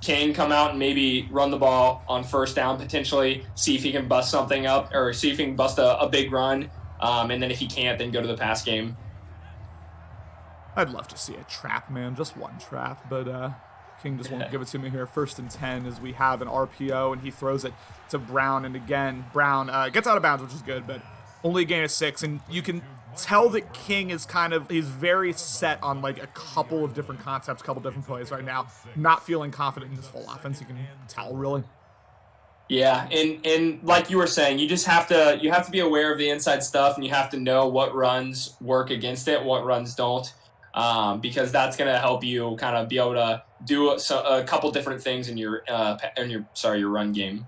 King come out and maybe run the ball on first down, potentially see if he can bust something up or see if he can bust a big run, and then if he can't, then go to the pass game. I'd love to see a trap, man, just one trap, but King just won't give it to me here. 1st and 10 as we have an RPO, and he throws it to Brown. And again, Brown gets out of bounds, which is good, but only a gain of 6. And you can tell that King is he's very set on like a couple of different concepts, a couple different plays right now. Not feeling confident in his full offense. You can tell, really. Yeah, and like you were saying, you have to be aware of the inside stuff, and you have to know what runs work against it, what runs don't. Because that's going to help you kind of be able to do a couple different things in your run game.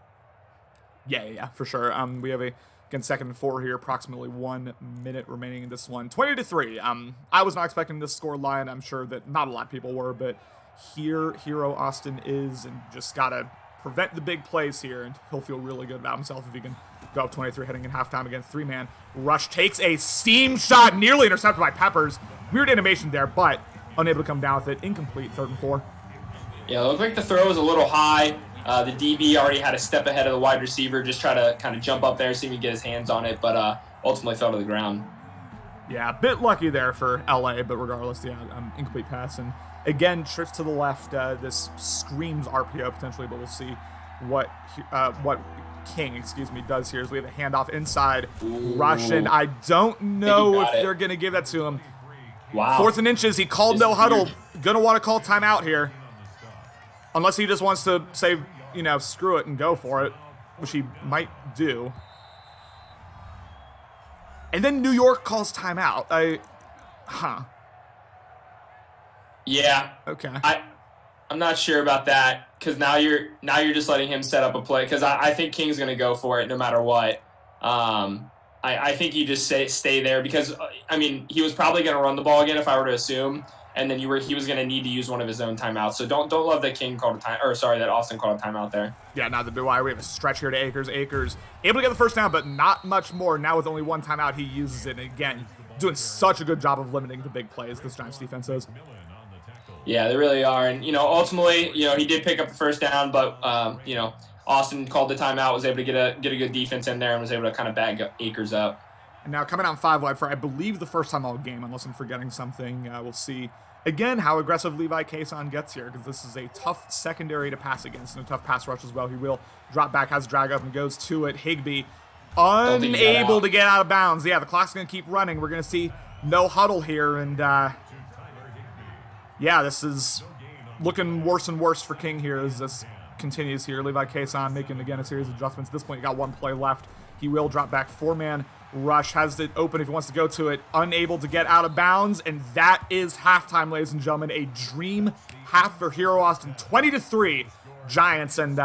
Yeah, for sure. We have again 2nd and 4 here, approximately 1 minute remaining in this one. 20-3. I was not expecting this score line. I'm sure that not a lot of people were, but here Hero Austin is, and just got to prevent the big plays here, and he'll feel really good about himself if he can go up 23 heading in halftime again. 3-man rush, takes a seam shot, nearly intercepted by Peppers. Weird animation there, but unable to come down with it. Incomplete, 3rd and 4. Yeah, it looked like the throw was a little high. The DB already had a step ahead of the wide receiver, just try to kind of jump up there, see if he can get his hands on it, but ultimately fell to the ground. Yeah, a bit lucky there for LA, but regardless, incomplete pass. And again, trips to the left. This screams RPO potentially, but we'll see what King, does here as we have a handoff inside. Russian. I don't know if they're going to give that to him. Wow. 4th and inches. He called no huddle. Going to want to call timeout here. Unless he just wants to say, screw it and go for it, which he might do. And then New York calls timeout. Yeah. Okay. I'm not sure about that because now you're just letting him set up a play because I think King's going to go for it no matter what. I think you just stay there because, he was probably going to run the ball again if I were to assume. and then he was going to need to use one of his own timeouts. So don't love that King called a time, or sorry, that Austin called a timeout there. Yeah, neither do I. We have a stretch here to Akers. Akers able to get the first down, but not much more. Now with only one timeout, he uses it. And again, doing such a good job of limiting the big plays this Giants defense is. Yeah, they really are. And, ultimately, he did pick up the first down, but, Austin called the timeout, was able to get a good defense in there, and was able to kind of bag Akers up. And now coming out 5 wide for, I believe, the first time all game, unless I'm forgetting something. We'll see, again, how aggressive Levi Kayson gets here, because this is a tough secondary to pass against and a tough pass rush as well. He will drop back, has drag up, and goes to it. Higbee unable to get out of bounds. Yeah, the clock's going to keep running. We're going to see no huddle here, and yeah, this is looking worse and worse for King here as this continues here. Levi Kayson making, again, a series of adjustments. At this point, you got one play left. He will drop back, 4-man rush, has it open if he wants to go to it, unable to get out of bounds, and that is halftime, ladies and gentlemen. A dream half for Hero Austin, 20-3 Giants. And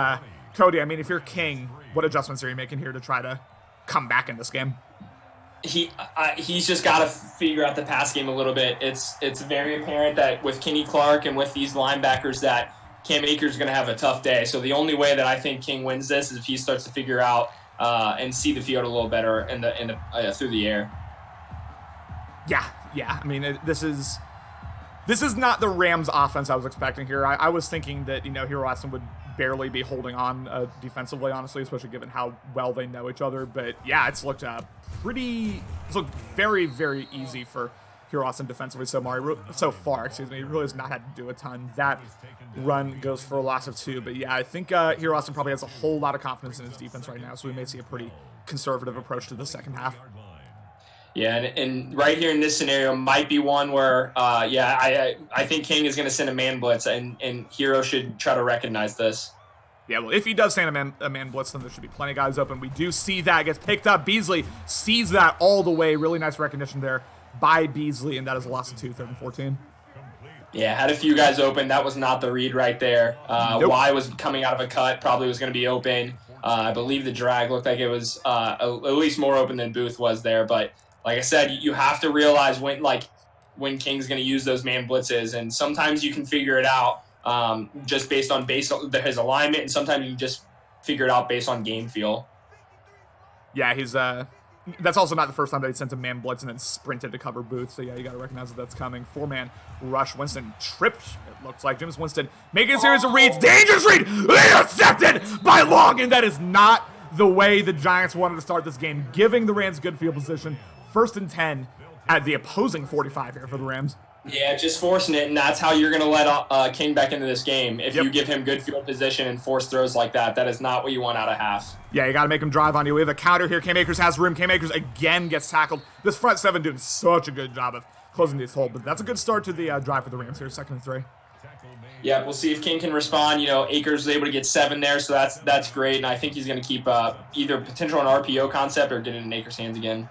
Cody, I mean, if you're King, what adjustments are you making here to try to come back in this game? He's just got to figure out the pass game a little bit. It's very apparent that with Kenny Clark and with these linebackers that Cam Akers is going to have a tough day. So the only way that I think King wins this is if he starts to figure out and see the field a little better through the air. Yeah. I mean, this is not the Rams offense I was expecting here. I was thinking that, Hero Austin would barely be holding on defensively, honestly, especially given how well they know each other. But yeah, it's looked very, very easy for Hero Austin defensively so far. He really has not had to do a ton. That run goes for a loss of 2. But yeah, I think Hero Austin probably has a whole lot of confidence in his defense right now, so we may see a pretty conservative approach to the second half. Yeah, and right here in this scenario might be one where, I think King is going to send a man blitz, and Hero should try to recognize this. Yeah, well, if he does send a man blitz, then there should be plenty of guys open. We do see that. Gets picked up. Beasley sees that all the way. Really nice recognition there by Beasley, and that is a loss of 2, 3rd and 14. Yeah, had a few guys open. That was not the read right there. Nope. Y was coming out of a cut, probably was going to be open. I believe the drag looked like it was at least more open than Booth was there. But like I said, you have to realize when King's going to use those man blitzes, and sometimes you can figure it out just based on his alignment, and sometimes you can just figure it out based on game feel. Yeah, he's that's also not the first time that he sent a man blitz and then sprinted to cover Booth. So yeah, you got to recognize that that's coming. 4-man rush. Winston tripped. It looks like Jameis Winston making a series of reads. Dangerous read, intercepted by Long, and that is not the way the Giants wanted to start this game. Giving the Rams good field position. 1st and 10 at the opposing 45 here for the Rams. Yeah, just forcing it, and that's how you're going to let King back into this game. If you give him good field position and force throws like that, that is not what you want out of half. Yeah, you got to make him drive on you. We have a counter here. Cam Akers has room. Cam Akers again gets tackled. This front 7 doing such a good job of closing this hole, but that's a good start to the drive for the Rams here, 2nd and 3. Yeah, we'll see if King can respond. Akers was able to get 7 there, so that's great, and I think he's going to keep either potential an RPO concept or get it in Akers' hands again.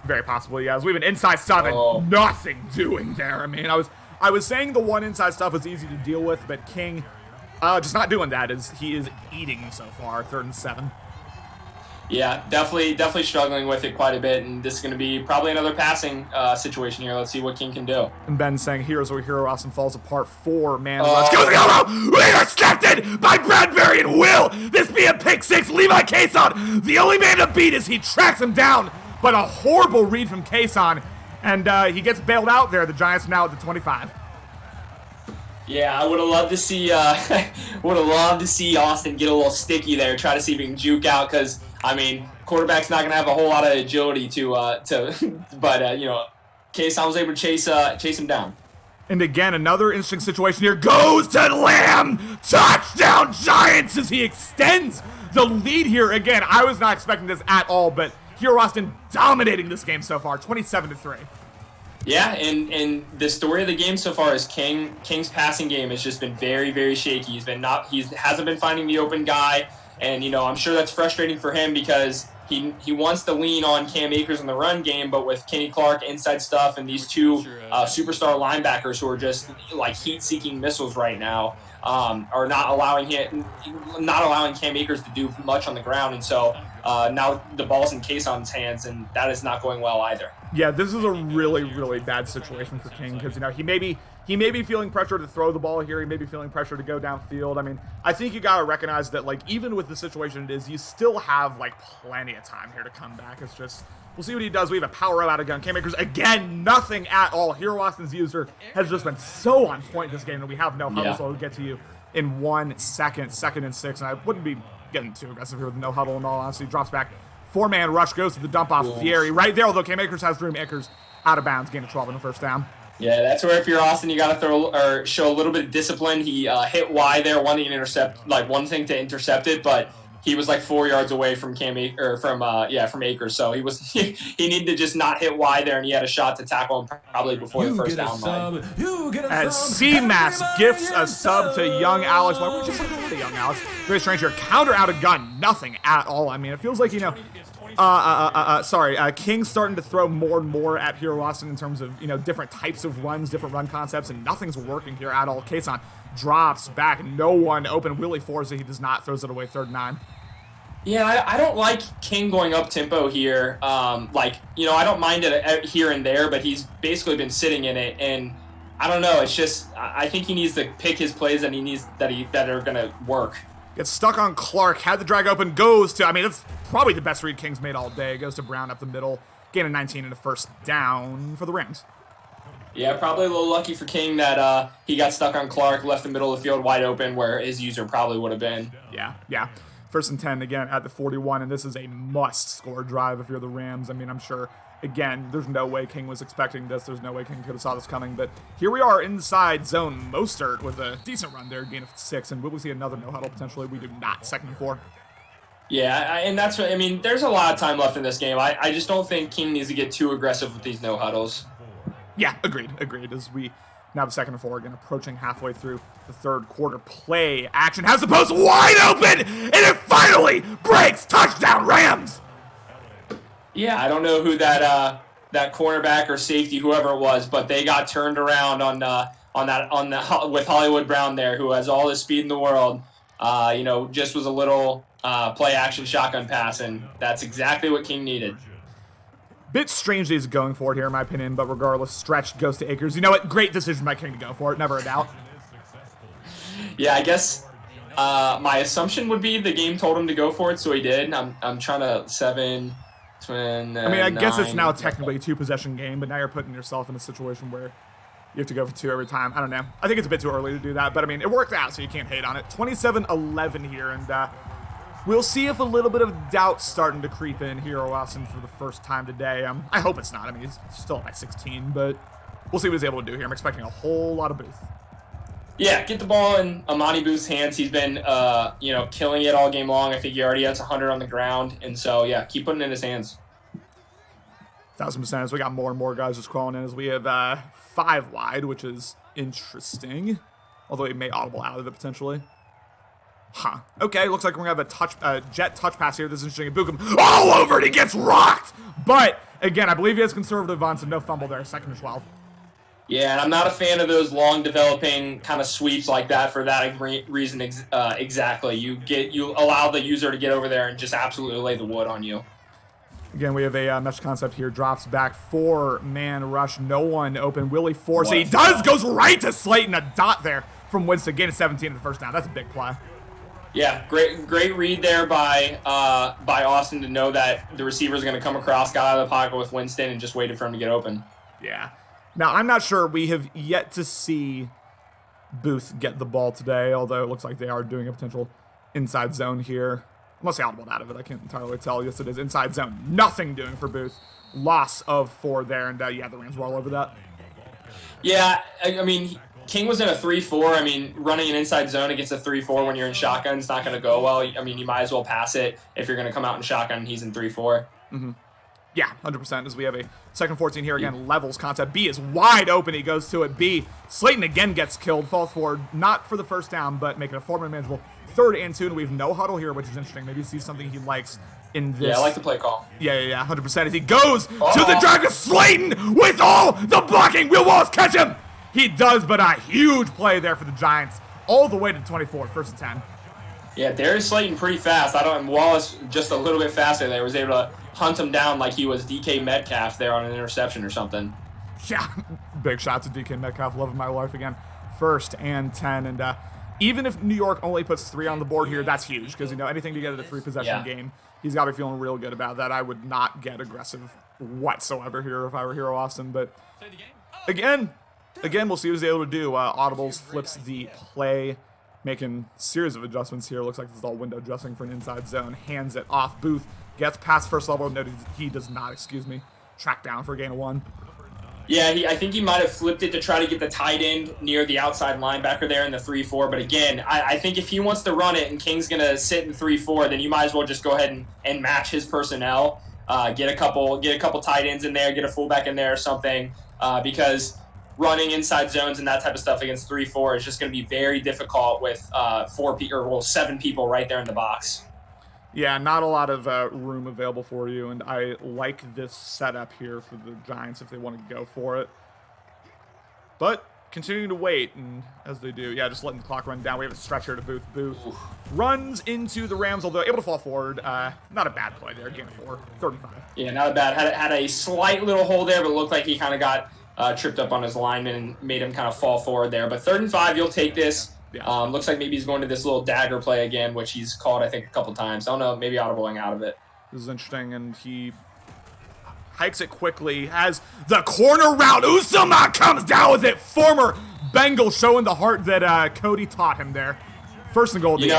Very possibly, yeah. As we have an inside stuff and nothing doing there. I mean, I was saying the one inside stuff was easy to deal with, but King just not doing that as he is eating so far. 3rd and 7. Yeah, definitely struggling with it quite a bit, and this is going to be probably another passing situation here. Let's see what King can do. And Ben saying, here's where Hero Austin falls apart. 4-man rush. Goes intercepted by Bradbury, and will this be a pick 6? Levi Kayson, the only man to beat as he tracks him down. But a horrible read from Kayson, and he gets bailed out there. The Giants now at the 25. Yeah, I would have loved to see Austin get a little sticky there, try to see if he can juke out, because I mean, quarterback's not gonna have a whole lot of agility but Kayson was able to chase him down. And again, another interesting situation here. Goes to Lamb. Touchdown Giants as he extends the lead here. Again, I was not expecting this at all, but Hero Austin dominating this game so far, 27-3. Yeah, and the story of the game so far is King's passing game has just been very, very shaky. He hasn't been finding the open guy, and I'm sure that's frustrating for him because he wants to lean on Cam Akers in the run game, but with Kenny Clark inside stuff and these two superstar linebackers who are just like heat-seeking missiles right now, are not allowing Cam Akers to do much on the ground, and so now the ball's in Kayson's hands, and that is not going well either. Yeah, this is a really, really bad situation for King because he maybe he may be feeling pressure to throw the ball here. He may be feeling pressure to go downfield. I mean, I think you got to recognize that, like, even with the situation it is, you still have, like, plenty of time here to come back. It's just, we'll see what he does. We have a power out of gun. K-Makers, again, nothing at all. Hero Austin's user has just been so on point this game that we have no huddle, so we'll get to you in 1 second, 2nd and 6. And I wouldn't be getting too aggressive here with no huddle in all honesty. Drops back. 4-man rush goes to the dump off Fieri. Right there, although K-Makers has room. Akers out of bounds, gain of 12 in the first down. Yeah, that's where if you're Austin, you got to throw or show a little bit of discipline. He hit Y there, wanting to intercept, like one thing to intercept it, but he was like 4 yards away from from Akers. So he needed to just not hit Y there, and he had a shot to tackle him probably before the first down line. As CMAS gifts a sub to young Alex. Why would you say to young Alex? Very strange here. Counter out of gun, nothing at all. I mean, it feels like, you know, King's starting to throw more and more at Hero Austin in terms of, you know, different types of runs, different run concepts, and nothing's working here at all. Kason drops back, no one open. Willie Forza, he does not, throws it away, 3rd and 9. Yeah, I don't like King going up tempo here. Like, you know, I don't mind it here and there, but he's basically been sitting in it, and I don't know. It's just I think he needs to pick his plays that that are gonna work. Gets stuck on Clark, had the drag open, goes to, I mean, that's probably the best read King's made all day. Goes to Brown up the middle, gain of 19 and a 1st down for the Rams. Yeah, probably a little lucky for King that he got stuck on Clark, left the middle of the field wide open where his user probably would have been. Yeah. 1st and 10 again at the 41, and this is a must-score drive if you're the Rams. I mean, I'm sure, again, there's no way King was expecting this. There's no way King could have saw this coming, but here we are inside zone. Mostert with a decent run there, gain of 6, and will we see another no-huddle potentially? We do not. 2nd and 4. Yeah, and that's what, I mean, there's a lot of time left in this game. I just don't think King needs to get too aggressive with these no-huddles. Yeah, agreed. As we now the 2nd and 4 again, approaching halfway through the 3rd quarter. Play action has the post wide open, and it finally breaks. Touchdown, Rams! Yeah, I don't know who that cornerback or safety, whoever it was, but they got turned around with Hollywood Brown there, who has all the speed in the world. You know, just was a little play action shotgun pass, and that's exactly what King needed. Bit strange that he's going for it here, in my opinion, but regardless, stretch goes to Akers. You know what? Great decision by King to go for it. Never a doubt. Yeah, I guess my assumption would be the game told him to go for it, so he did. I'm trying to 7, 10, I mean, I guess it's 9. now technically a 2-possession game, but now you're putting yourself in a situation where you have to go for 2 every time. I don't know. I think it's a bit too early to do that, but I mean, it worked out, so you can't hate on it. 27-11 here, and we'll see if a little bit of doubt's starting to creep in Hero Austin for the first time today. I hope it's not. I mean, he's still at 16, but we'll see what he's able to do here. I'm expecting a whole lot of Booth. Yeah, get the ball in Amani Booth's hands. He's been, killing it all game long. I think he already has 100 on the ground, and so yeah, keep putting it in his hands. 1,000%. As we got more and more guys just crawling in, as we have 5 wide, which is interesting. Although he may audible out of it potentially. Huh. Okay, looks like we're going to have a jet touch pass here. This is interesting. Bukum all over it. He gets rocked. But, again, I believe he has conservative on, so no fumble there. 2nd and 12. Yeah, and I'm not a fan of those long developing kind of sweeps like that for that reason exactly. You allow the user to get over there and just absolutely lay the wood on you. Again, we have a mesh concept here. Drops back, 4-man rush. No one open. Willie Force. He goes right to Slayton. A dot there from Winston. Gain of 17 in the 1st down. That's a big play. Yeah, great read there by Austin to know that the receiver's going to come across, got out of the pocket with Winston, and just waited for him to get open. Yeah. Now, I'm not sure. We have yet to see Booth get the ball today, although it looks like they are doing a potential inside zone here. Unless they audibled out of it. I can't entirely tell. Yes, it is inside zone. Nothing doing for Booth. Loss of 4 there, and the Rams were all over that. Yeah, I mean, King was in a 3-4. I mean, running an inside zone against a 3-4 when you're in shotgun is not going to go well. I mean, you might as well pass it if you're going to come out in shotgun and he's in 3-4. Mm-hmm. Yeah, 100%, as we have a 2nd 14 here again. Levels concept. B is wide open. He goes to it. B. Slayton again gets killed. Falls forward, not for the 1st down, but making a 4-man manageable 3rd and 2. And we have no huddle here, which is interesting. Maybe see something he likes in this. Yeah, I like the play call. Yeah, 100%. As he goes to the drive to Slayton with all the blocking. Will Wallace catch him? He does, but a huge play there for the Giants. All the way to 24, 1st and 10. Yeah, Darius Slayton pretty fast. Wallace just a little bit faster there. Was able to hunt him down like he was DK Metcalf there on an interception or something. Yeah, Big shot to DK Metcalf, love of my life again. 1st and 10, and even if New York only puts 3 on the board here, that's huge, because, anything to get at a 3-possession game, he's got to be feeling real good about that. I would not get aggressive whatsoever here if I were Hero Austin, but again, we'll see what he's able to do. Audibles flips the play, making series of adjustments here. Looks like this is all window dressing for an inside zone. Hands it off. Booth gets past first level. No, he does not, track down for a gain of 1. Yeah, I think he might have flipped it to try to get the tight end near the outside linebacker there in the 3-4. But again, I think if he wants to run it and King's going to sit in 3-4, then you might as well just go ahead and match his personnel. Get a couple tight ends in there, get a fullback in there or something, because running inside zones and that type of stuff against 3-4 is just going to be very difficult with 7 people right there in the box. Yeah, not a lot of room available for you, and I like this setup here for the Giants if they want to go for it. But continuing to wait, and as they do, just letting the clock run down. We have a stretch here to Booth. Booth runs into the Rams, although able to fall forward. Not a bad play there, gain of 4, 3rd and 5. Yeah, not a bad. Had a slight little hole there, but looked like he kind of got tripped up on his lineman and made him kind of fall forward there. But 3rd and 5, you'll take this. Yeah. Looks like maybe he's going to this little dagger play again, which he's called, I think, a couple times. I don't know, maybe audibling out of it. This is interesting, and he hikes it quickly as the corner route. Usama comes down with it. Former Bengal showing the heart that Cody taught him there. 1st and goal. And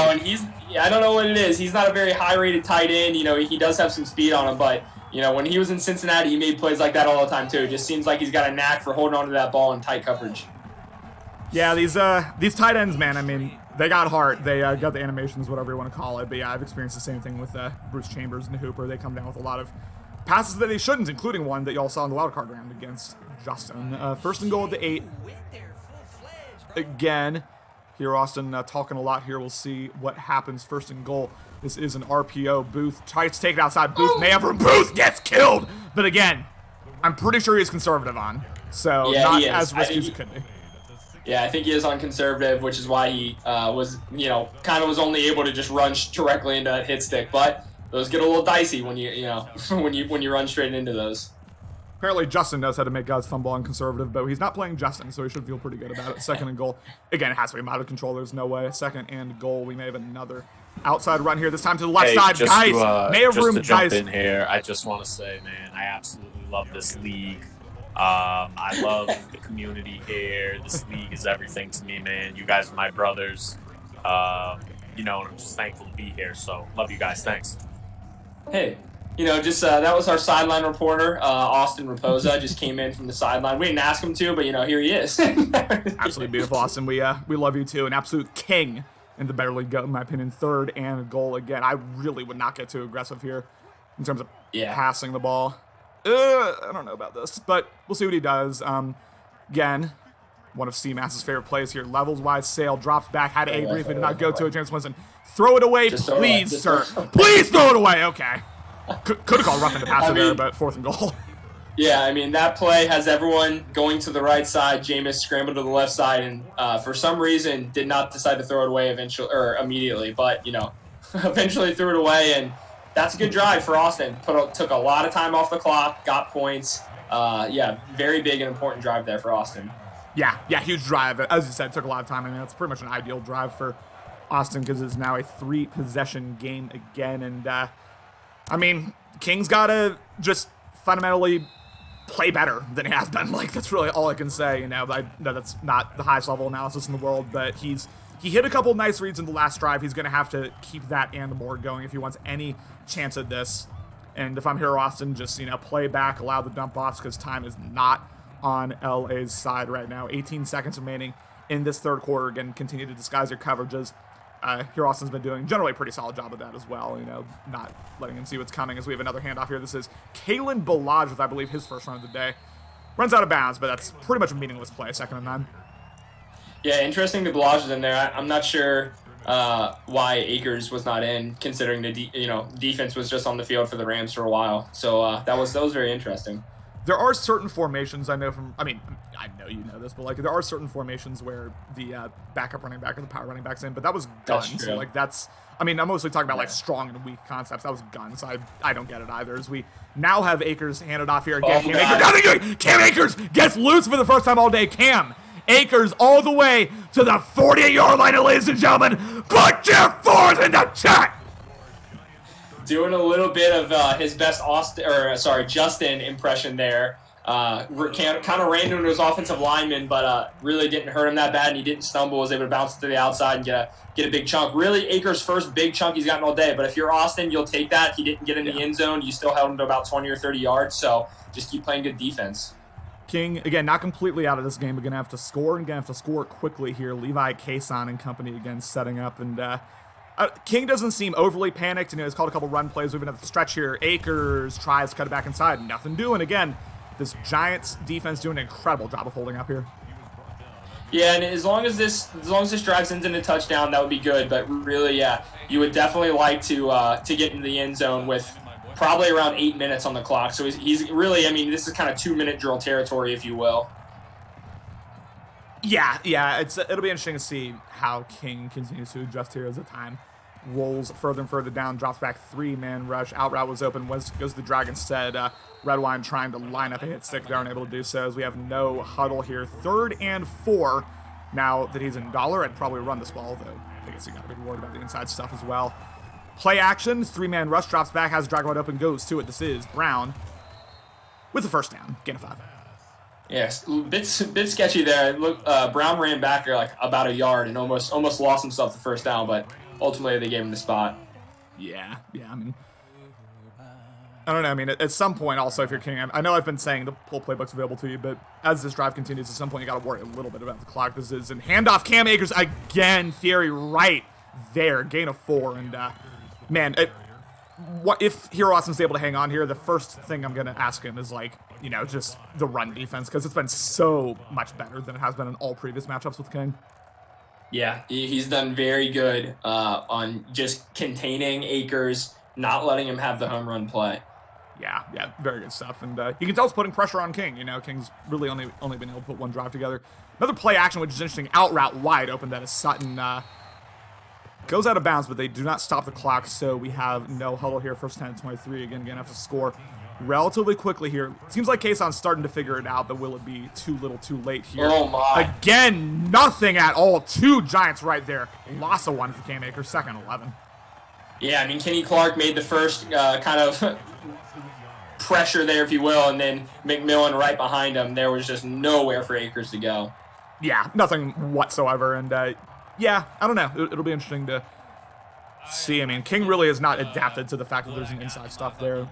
I don't know what it is. He's not a very high-rated tight end. He does have some speed on him, but when he was in Cincinnati, he made plays like that all the time too. It just seems like he's got a knack for holding on to that ball in tight coverage. Yeah, these tight ends, man, they got heart. They got the animations, whatever you want to call it. But yeah, I've experienced the same thing with Bruce Chambers and Hooper. They come down with a lot of passes that they shouldn't, including one that y'all saw in the wildcard round against Justin. 1st and goal at the 8. Again, here Austin talking a lot here. We'll see what happens. 1st and goal. This is an RPO. Booth tries to take it outside. Booth may have room. Booth gets killed. But again, I'm pretty sure he's conservative on. So not as risky as it could be. Yeah, I think he is on conservative, which is why he was only able to just run directly into that hit stick. But those get a little dicey when when you run straight into those. Apparently, Justin knows how to make guys fumble on conservative, but he's not playing Justin, so he should feel pretty good about it. 2nd and goal. Again, it has to be out of control. There's no way. 2nd and goal. We may have another outside run here. This time to the left side. Guys, may have room. Just to jump in here, I just want to say, man, I absolutely love this league. I love the community here. This league is everything to me, man. You guys are my brothers. And I'm just thankful to be here. So, love you guys. Thanks. Hey, that was our sideline reporter, Austin Raposa, just came in from the sideline. We didn't ask him to, but, here he is. Absolutely beautiful, Austin. We love you, too. An absolute king in the better league, in my opinion. 3rd and goal again. I really would not get too aggressive here in terms of passing the ball. I don't know about this, but we'll see what he does. Again, one of C-Mass's favorite plays here. Levels-wise, Sale drops back, had a brief, did not go to it. James Winston, throw it away, please, sir. Please throw it away. Okay. Could have called roughing the passer there, but 4th and goal. Yeah, that play has everyone going to the right side. Jameis scrambled to the left side, and for some reason did not decide to throw it away immediately. But eventually threw it away, and that's a good drive for Austin. Took a lot of time off the clock, got points. Very big and important drive there for Austin. Yeah, huge drive. As you said, took a lot of time. That's pretty much an ideal drive for Austin because it's now a 3-possession game again. And, King's got to just fundamentally play better than he has been. That's really all I can say. That's not the highest level analysis in the world, but he hit a couple nice reads in the last drive. He's going to have to keep that and the board going if he wants any chance at this. And if I'm here, Austin, just, play back, allow the dump offs because time is not on LA's side right now. 18 seconds remaining in this 3rd quarter. Again, continue to disguise your coverages. Here Austin's been doing generally a pretty solid job of that as well, not letting him see what's coming as we have another handoff here. This is Kalen Balaj with, I believe, his first run of the day. Runs out of bounds, but that's pretty much a meaningless play, 2nd and 9. Yeah, interesting the Balaj is in there. I'm not sure why Akers was not in, considering the defense was just on the field for the Rams for a while. So that was very interesting. There are certain formations I know from, I know you know this, but like there are certain formations where the backup running back or the power running back's in, but that was gun. So like I'm mostly talking about like strong and weak concepts. That was gun, so I don't get it either. As we now have Akers handed off here again. Cam Akers gets loose for the first time all day. Cam Akers all the way to the 48-yard line, ladies and gentlemen. Put your fours in the chat. Doing a little bit of his best Justin impression there. Kind of ran into his offensive lineman, but really didn't hurt him that bad, and he didn't stumble. Was able to bounce to the outside and get a big chunk. Really, Akers' first big chunk he's gotten all day. But if you're Austin, you'll take that. He didn't get in the end zone. You still held him to about 20 or 30 yards. So just keep playing good defense. King, again, not completely out of this game. We're going to have to score quickly here. Levi Kason and company again setting up, and King doesn't seem overly panicked. He's called a couple run plays. We've been at the stretch here. Akers tries to cut it back inside. Nothing doing. Again, this Giants defense doing an incredible job of holding up here. Yeah, and as long as this drive ends in a touchdown, that would be good. But really, yeah, you would definitely like to get into the end zone with probably around 8 minutes on the clock. So he's really, this is kind of 2-minute drill territory, if you will. Yeah, it'll be interesting to see how King continues to adjust here as the time rolls further and further down, drops back 3-man rush. Out route was open, goes to the drag instead. Redwine trying to line up a hit stick. They aren't able to do so as we have no huddle here. 3rd and 4. Now that he's in dollar, I'd probably run this ball, though I guess you got to be worried about the inside stuff as well. Play action, 3-man rush, drops back, has drag wide open, goes to it. This is Brown with the first down, gain of 5. Yes, bit sketchy there. Look, Brown ran back like about a yard and almost lost himself the first down, but ultimately they gave him the spot. Yeah. I don't know. At some point, also, if you're King, I know I've been saying the full playbook's available to you, but as this drive continues, at some point you got to worry a little bit about the clock. This is in handoff. Cam Akers again. Theory right there, gain of 4, and what if Hero Austin's able to hang on here? The first thing I'm gonna ask him is just the run defense, because it's been so much better than it has been in all previous matchups with King. Yeah, he's done very good on just containing Akers, not letting him have the home run play. Yeah, very good stuff, and you can tell it's putting pressure on King. King's really only been able to put one drive together. Another play action, which is interesting, out route wide open. That is Sutton. Goes out of bounds, but they do not stop the clock, so we have no huddle here. First 10-23. Again, have to score relatively quickly here. Seems like Kason's starting to figure it out, but will it be too little too late here? Oh, my. Again, nothing at all. 2 Giants right there. Loss of 1 for Cam Akers, 2nd 11. Yeah, Kenny Clark made the first kind of pressure there, if you will, and then McMillan right behind him. There was just nowhere for Akers to go. Yeah, nothing whatsoever, and I don't know. It'll be interesting to see. King really has not adapted to the fact that there's an inside stuff there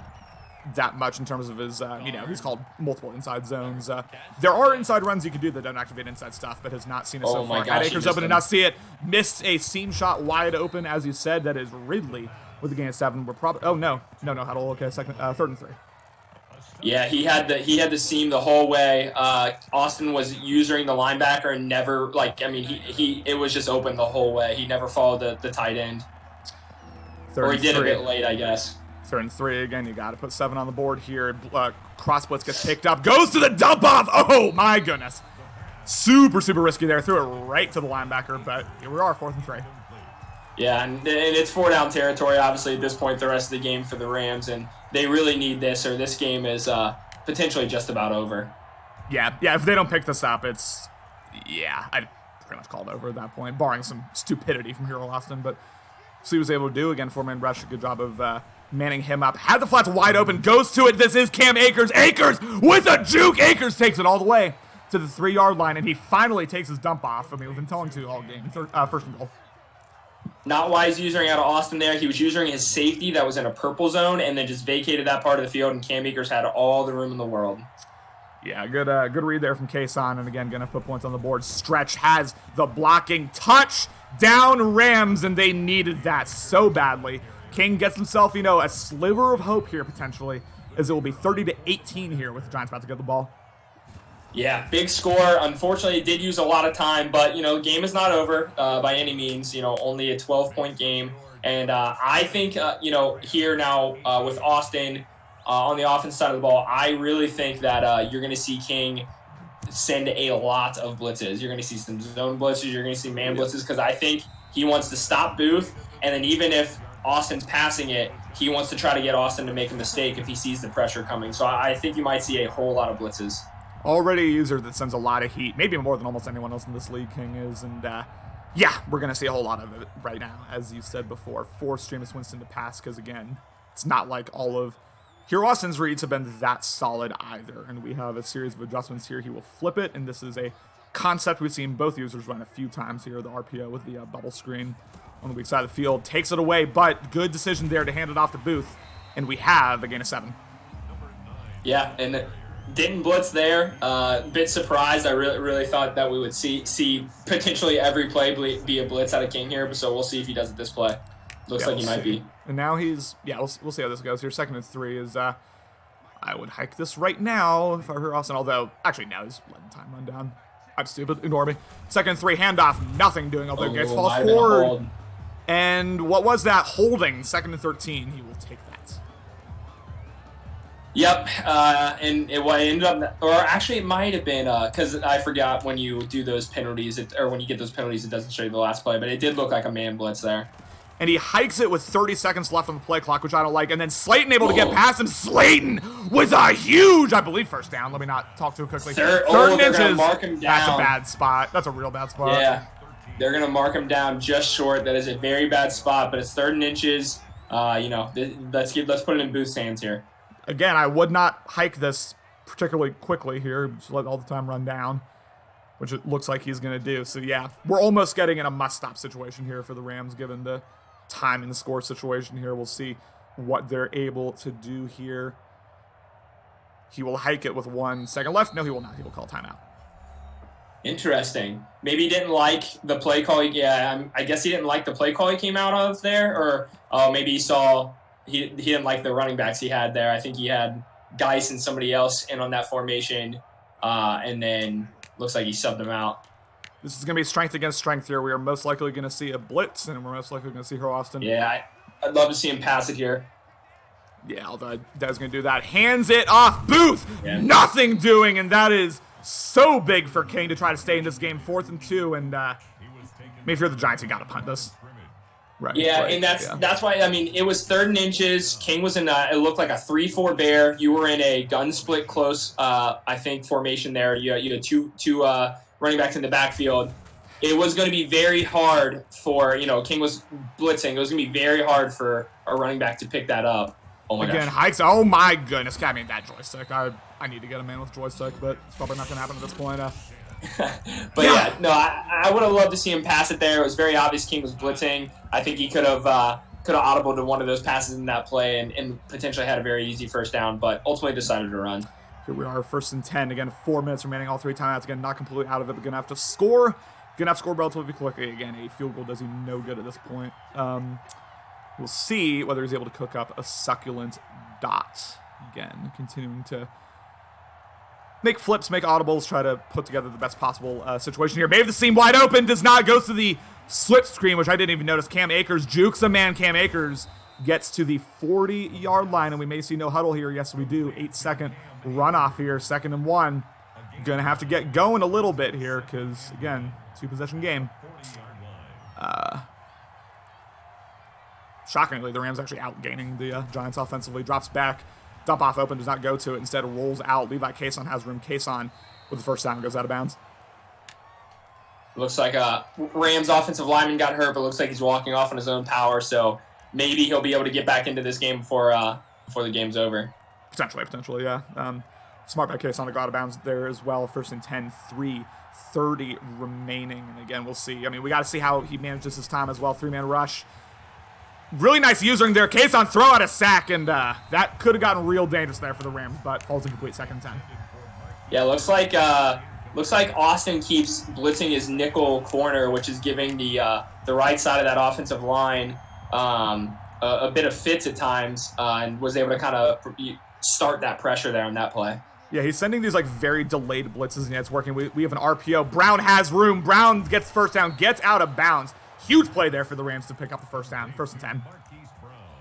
that much in terms of his, he's called multiple inside zones. There are inside runs you can do that don't activate inside stuff, but has not seen it so far. Had Akers open and not see it. Missed a seam shot wide open, as you said. That is Ridley with a gain of 7. We're probably, no huddle. Okay, 3rd and 3. Yeah, he had the seam the whole way. Austin was using the linebacker and never it was just open the whole way. He never followed the tight end. Or he did a bit late, I guess. 3rd and 3 again. You got to put 7 on the board here. Cross blitz gets picked up, goes to the dump off. Oh my goodness, super risky there. Threw it right to the linebacker, but here we are, 4th and 3. Yeah, and it's 4-down territory, obviously, at this point, the rest of the game for the Rams, and they really need this, or this game is potentially just about over. Yeah, if they don't pick this up, I'd pretty much call it over at that point, barring some stupidity from Hero Austin, but see what he was able to do. Again, 4-man rush, a good job of manning him up. Had the flats wide open, goes to it. This is Cam Akers. Akers with a juke. Akers takes it all the way to the 3-yard line, and he finally takes his dump off. We've been telling you all game. 1st and goal. Not wise using out of Austin there. He was using his safety that was in a purple zone and then just vacated that part of the field, and Cam Akers had all the room in the world. Yeah, good read there from Kason, and again, gonna put points on the board. Stretch has the blocking touch down Rams, and they needed that so badly. King gets himself, a sliver of hope here potentially, as it will be 30-18 here with the Giants about to get the ball. Yeah, big score. Unfortunately, it did use a lot of time, but, the game is not over by any means. Only a 12-point game. And I think, here now with Austin, on the offense side of the ball, I really think that you're going to see King send a lot of blitzes. You're going to see some zone blitzes. You're going to see man blitzes because I think he wants to stop Booth. And then even if Austin's passing it, he wants to try to get Austin to make a mistake if he sees the pressure coming. So I think you might see a whole lot of blitzes. Already a user that sends a lot of heat, maybe more than almost anyone else in this league, King is. And yeah, we're going to see a whole lot of it right now. As you said before, force Jameis Winston to pass because, again, it's not like all of Hero Austin's reads have been that solid either. And we have a series of adjustments here. He will flip it, and this is a concept we've seen both users run a few times here. The RPO with the bubble screen on the weak side of the field takes it away, but good decision there to hand it off to Booth. And we have a gain of 7. Yeah, and didn't blitz there. Bit surprised. I really thought that we would see potentially every play be a blitz out of King here, so we'll see if he does it this play. Looks like he might be. And now he's, we'll see how this goes here. 2nd and 3 is, I would hike this right now if I were Austin, although, actually, now he's letting time run down. I'm stupid, ignore me. 2nd and 3, handoff, nothing doing, although Gates falls forward. And what was that? Holding, 2nd and 13, he will take that. Yep, and it ended up, or actually it might have been, because I forgot when you do those penalties, or when you get those penalties, it doesn't show you the last play, but it did look like a man blitz there. And he hikes it with 30 seconds left on the play clock, which I don't like. And then Slayton able to get past him. Slayton with a huge, I believe, first down. Let me not talk too quickly. Third inches. Mark him down. That's a bad spot. That's a real bad spot. Yeah, they're going to mark him down just short. That is a very bad spot, but it's 3rd and inches. Let's put it in Booth's hands here. Again, I would not hike this particularly quickly here. Just let all the time run down, which it looks like he's going to do. So, yeah, we're almost getting in a must-stop situation here for the Rams, given the time in the score situation here. We'll see what they're able to do here. He will hike it with 1 second left. No, he will not. He will call timeout. Interesting. Maybe he didn't like the play call. Yeah, I guess he didn't like the play call he came out of there, or maybe he saw he didn't like the running backs he had there. I think he had Geis and somebody else in on that formation, and then looks like he subbed them out. This is going to be strength against strength here. We are most likely going to see a blitz, and we're most likely going to see Hero Austin. Yeah, I'd love to see him pass it here. Yeah, although Dad's going to do that. Hands it off. Booth, nothing doing, and that is so big for King to try to stay in this game. 4th and 2, and maybe if you're the Giants, you got to punt this. Right. Yeah, and that's why, I mean, it was 3rd and inches. King was in it looked like a 3-4 bear. You were in a gun split close, I think, formation there. You had two running backs in the backfield. It was going to be very hard for, King was blitzing. It was going to be very hard for a running back to pick that up. Oh my gosh. Hikes. Oh my goodness. I mean, that joystick. I need to get a man with joystick, but it's probably not going to happen at this point. But yeah, no, I would have loved to see him pass it there. It was very obvious King was blitzing. I think he could have audibled to one of those passes in that play and potentially had a very easy first down, but ultimately decided to run. Here we are, 1st and 10. Again, 4 minutes remaining, all 3 timeouts. Again, not completely out of it, but going to have to score. Going to have to score relatively quickly. Again, a field goal does him no good at this point. We'll see whether he's able to cook up a succulent dot. Again, continuing to make flips, make audibles, try to put together the best possible situation here. Maybe the seam wide open, does not, goes to the slip screen, which I didn't even notice. Cam Akers jukes a man. Cam Akers gets to the 40-yard line, and we may see no huddle here. Yes, we do. 8-second runoff here, 2nd and 1. Going to have to get going a little bit here because, again, 2-possession game. Shockingly, the Rams actually outgaining the Giants offensively. Drops back, dump off open, does not go to it. Instead, rolls out. Levi Cason has room. Cason with the first down goes out of bounds. Looks like Rams offensive lineman got hurt, but looks like he's walking off on his own power. So maybe he'll be able to get back into this game before the game's over. Potentially, yeah. Smart by Cason to go out of bounds there as well. 1st and 10, 3:30 remaining. And again, we'll see. I mean, we got to see how he manages his time as well. 3-man rush. Really nice using there. Cason throw out a sack, and that could have gotten real dangerous there for the Rams, but falls incomplete. 2nd and 10. Yeah, looks like Austin keeps blitzing his nickel corner, which is giving the right side of that offensive line a bit of fits at times, and was able to kind of start that pressure there on that play. Yeah, he's sending these very delayed blitzes, and it's working. We have an RPO. Brown has room. Brown gets first down, gets out of bounds. Huge play there for the Rams to pick up the first down. 1st and 10.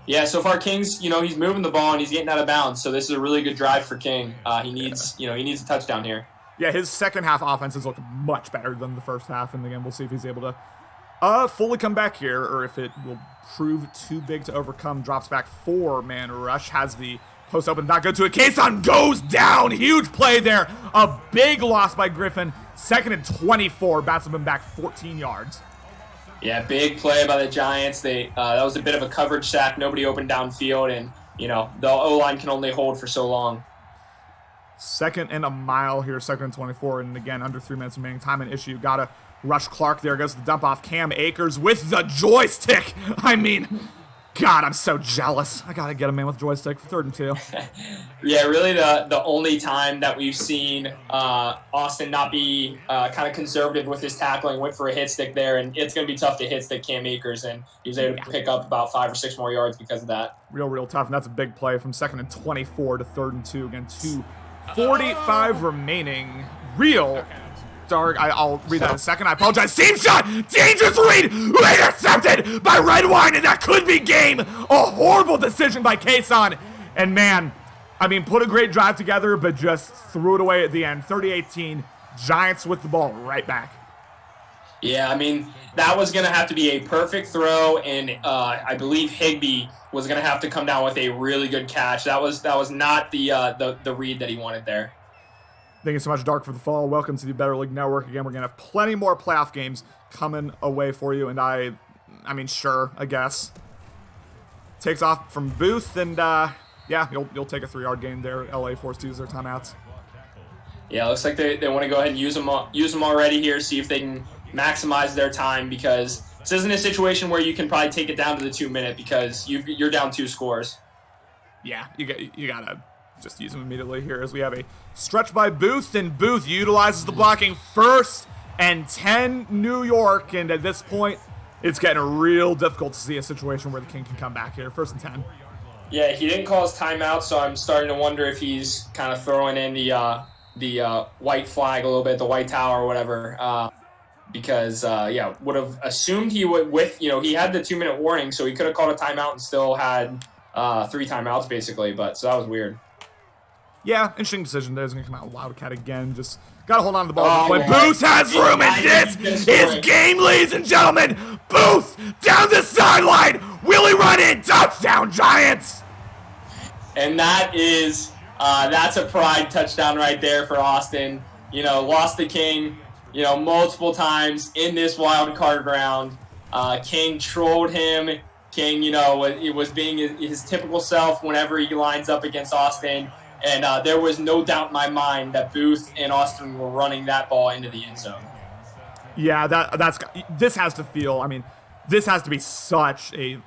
Yeah, so far King's, he's moving the ball and he's getting out of bounds. So this is a really good drive for King. He needs a touchdown here. Yeah, his second half offenses look much better than the first half in the game. We'll see if he's able to fully come back here or if it will prove too big to overcome. Drops back 4-man rush, has the post open, not good to it. Kason goes down. Huge play there. A big loss by Griffin. 2nd and 24. Bats him back 14 yards. Yeah, big play by the Giants. That was a bit of a coverage sack. Nobody opened downfield, and the O-line can only hold for so long. 2nd and a mile here, 2nd and 24, and again under 3 minutes remaining. Time and issue. Gotta rush Clark. There goes the dump off. Cam Akers with the joystick. I mean, God, I'm so jealous. I gotta get a man with joystick for 3rd and 2. Yeah, really the only time that we've seen Austin not be kind of conservative with his tackling, went for a hit stick there, and it's going to be tough to hit stick Cam Akers, and he was able to pick up about 5 or 6 more yards because of that. Real tough, and that's a big play from 2nd and 24 to 3rd and 2. Again, 2:45 remaining. Real dark. I'll read that in a second. I apologize. Seam shot! Dangerous read! Intercepted by Red Wine, and that could be game! A horrible decision by Kason. And man, I mean, put a great drive together, but just threw it away at the end. 30-18, Giants with the ball right back. Yeah, I mean, that was going to have to be a perfect throw, and I believe Higbee was going to have to come down with a really good catch. That was not the read that he wanted there. Thank you so much, Dark, for the follow. Welcome to the Better League Network. Again, we're going to have plenty more playoff games coming away for you, and I mean, sure, I guess. Takes off from Booth, and yeah, you'll take a 3-yard gain there. LA forced to use their timeouts. Yeah, looks like they want to go ahead and use them already here, see if they can maximize their time, because this isn't a situation where you can probably take it down to the 2-minute because you're down 2 scores. Yeah, you gotta just use them immediately here as we have a stretch by Booth, and Booth utilizes the blocking. 1st and 10 New York, and at this point, it's getting real difficult to see a situation where the King can come back here. 1st and 10. Yeah, he didn't call his timeout, so I'm starting to wonder if he's kind of throwing in the white flag a little bit, the white towel or whatever. Because would have assumed he would he had the 2-minute warning, so he could have called a timeout and still had 3 timeouts basically. But so that was weird. Yeah, interesting decision there. He's going to come out Wildcard again. Just got to hold on to the ball. But Booth has room, and this is game, ladies and gentlemen. Booth down the sideline. Will he run in? Touchdown, Giants. And that's a pride touchdown right there for Austin. Lost the King, multiple times in this wild card round. King trolled him. King, it was being his typical self whenever he lines up against Austin. And there was no doubt in my mind that Booth and Austin were running that ball into the end zone. Yeah, this has to feel, I mean, this has to be such a,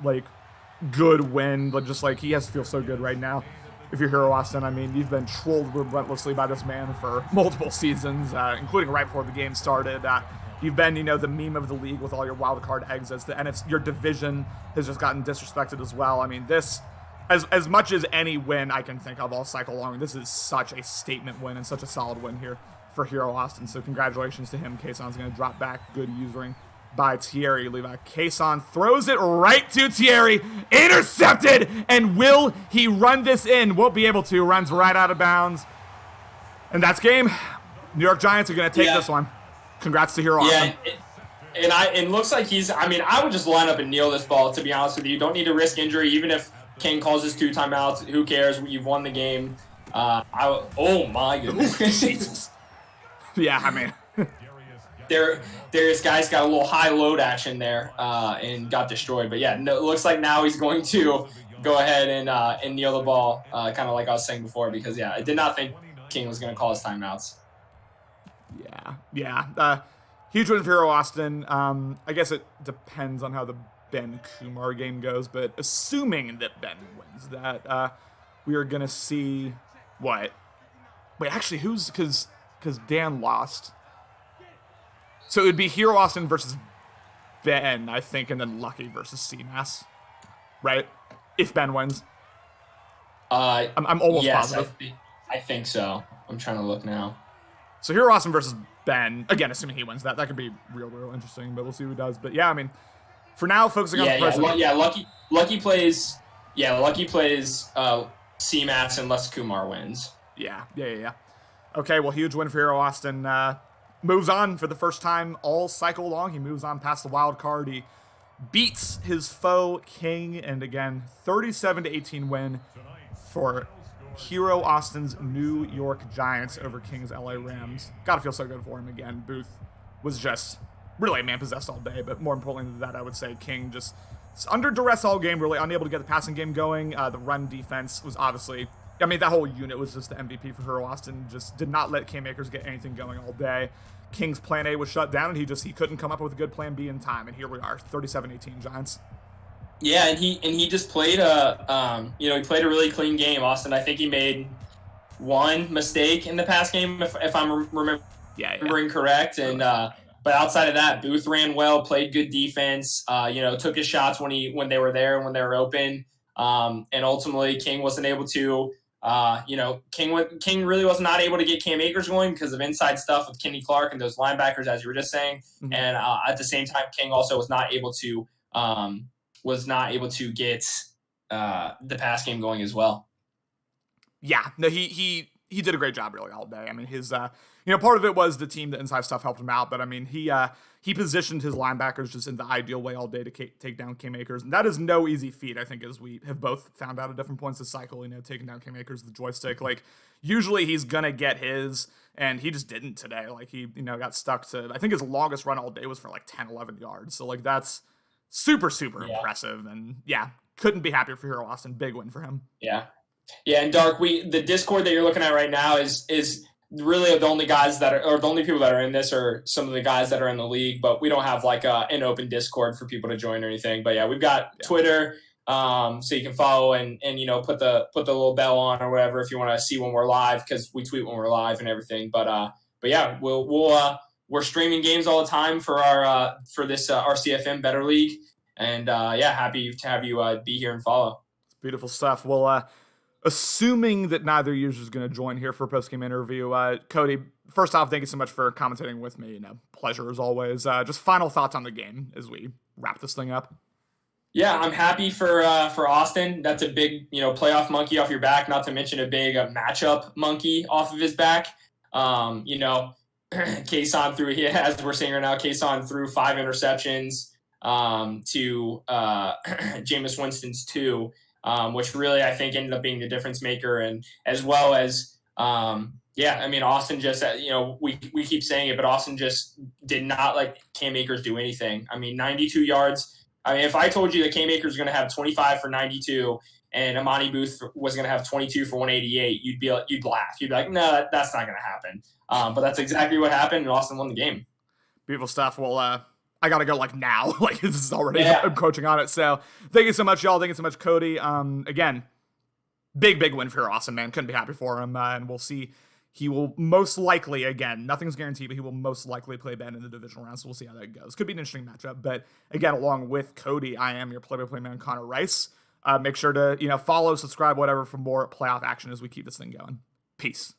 good win. But just, he has to feel so good right now. If you're Hero Austin, I mean, you've been trolled relentlessly by this man for multiple seasons, including right before the game started. You've been, the meme of the league with all your wild card exits. The NFC, your division has just gotten disrespected as well. I mean, this, as much as any win I can think of all cycle long, this is such a statement win and such a solid win here for Hero Austin. So congratulations to him. Kason's going to drop back. Good using by Thierry Levi. Kason throws it right to Thierry. Intercepted. And will he run this in? Won't be able to. Runs right out of bounds. And that's game. New York Giants are going to take this one. Congrats to Hero Austin. Yeah, it looks like I would just line up and kneel this ball, to be honest with you. You don't need to risk injury, even if King calls his 2 timeouts. Who cares? You've won the game. Oh, my goodness. Jesus. Yeah, I mean. Darius Guy's got a little high load action there and got destroyed. But, yeah, no, it looks like now he's going to go ahead and kneel the ball, kind of like I was saying before, because, I did not think King was going to call his timeouts. Yeah. Huge win for Hero Austin. I guess it depends on how the Ben Kumar game goes, but assuming that Ben wins that, we are going to see what? Wait, actually, who's, because Dan lost. So it would be Hero Austin versus Ben, I think, and then Lucky versus CMAS, right? If Ben wins. I'm almost positive. I think so. I'm trying to look now. So Hero Austin versus Ben, again, assuming he wins that could be real interesting, but we'll see who does. But yeah, I mean, for now, focusing on the president. Lucky plays Yeah, Lucky plays C-Mats unless Kumar wins. Yeah. Okay, well, huge win for Hero Austin. Moves on for the first time all cycle long. He moves on past the wild card. He beats his foe, King, and again, 37-18 win for Hero Austin's New York Giants over King's LA Rams. Gotta feel so good for him again. Booth was just really man-possessed all day, but more importantly than that, I would say King just under duress all game, really unable to get the passing game going. The run defense was obviously, I mean, that whole unit was just the MVP for Hero Austin. Just did not let Cam Akers get anything going all day. King's plan A was shut down, and he couldn't come up with a good plan B in time. And here we are, 37-18 Giants. Yeah, and he just played he played a really clean game. Austin, I think he made one mistake in the pass game, if I'm remembering correct. And but outside of that, Booth ran well, played good defense. Took his shots when they were there and when they were open. And ultimately, King wasn't able to. King really was not able to get Cam Akers going because of inside stuff with Kenny Clark and those linebackers, as you were just saying. Mm-hmm. And at the same time, King also was not able to get the pass game going as well. Yeah, no, he did a great job really all day. I mean, his part of it was the team, the inside stuff helped him out, but I mean, he positioned his linebackers just in the ideal way all day to take down Cam Akers, and that is no easy feat. I think, as we have both found out at different points this cycle, taking down Cam Akers with the joystick, like usually he's gonna get his, and he just didn't today. Like he got stuck to, I think his longest run all day was for like 10-11 yards. So like that's super impressive, and couldn't be happier for Hero Austin. Big win for him. Yeah, and Dark, the Discord that you're looking at right now is really the only guys that are, or the only people that are in this are some of the guys that are in the league, but we don't have like an open Discord for people to join or anything. But we've got Twitter, so you can follow and put the little bell on or whatever if you want to see when we're live, because we tweet when we're live and everything. But we're streaming games all the time for our for this RCFM Better League, and happy to have you be here and follow. It's beautiful stuff. Well, assuming that neither user is going to join here for a post-game interview, Cody, first off, thank you so much for commentating with me. Pleasure as always. Just final thoughts on the game as we wrap this thing up. Yeah, I'm happy for Austin. That's a big playoff monkey off your back. Not to mention a big matchup monkey off of his back. Kason threw, as we're seeing right now, Kason threw 5 interceptions to Jameis Winston's 2. Which really I think ended up being the difference maker, and as well as Austin just we keep saying it, but Austin just did not let Cam Akers do anything. I mean, 92 yards. I mean, if I told you that Cam Akers was going to have 25 for 92 and Amani Booth was going to have 22 for 188, you'd laugh. You'd be like, no, that's not going to happen. But that's exactly what happened, and Austin won the game. Beautiful stuff. Well, I gotta go like now. Like this is already encroaching on it. So thank you so much, y'all. Thank you so much, Cody. Again, big win for Austin, man. Couldn't be happy for him. And we'll see. He will most likely, again, nothing's guaranteed, but he will most likely play Ben in the divisional round. So we'll see how that goes. Could be an interesting matchup. But again, along with Cody, I am your play-by-play man, Connor Rice. Make sure to follow, subscribe, whatever, for more playoff action as we keep this thing going. Peace.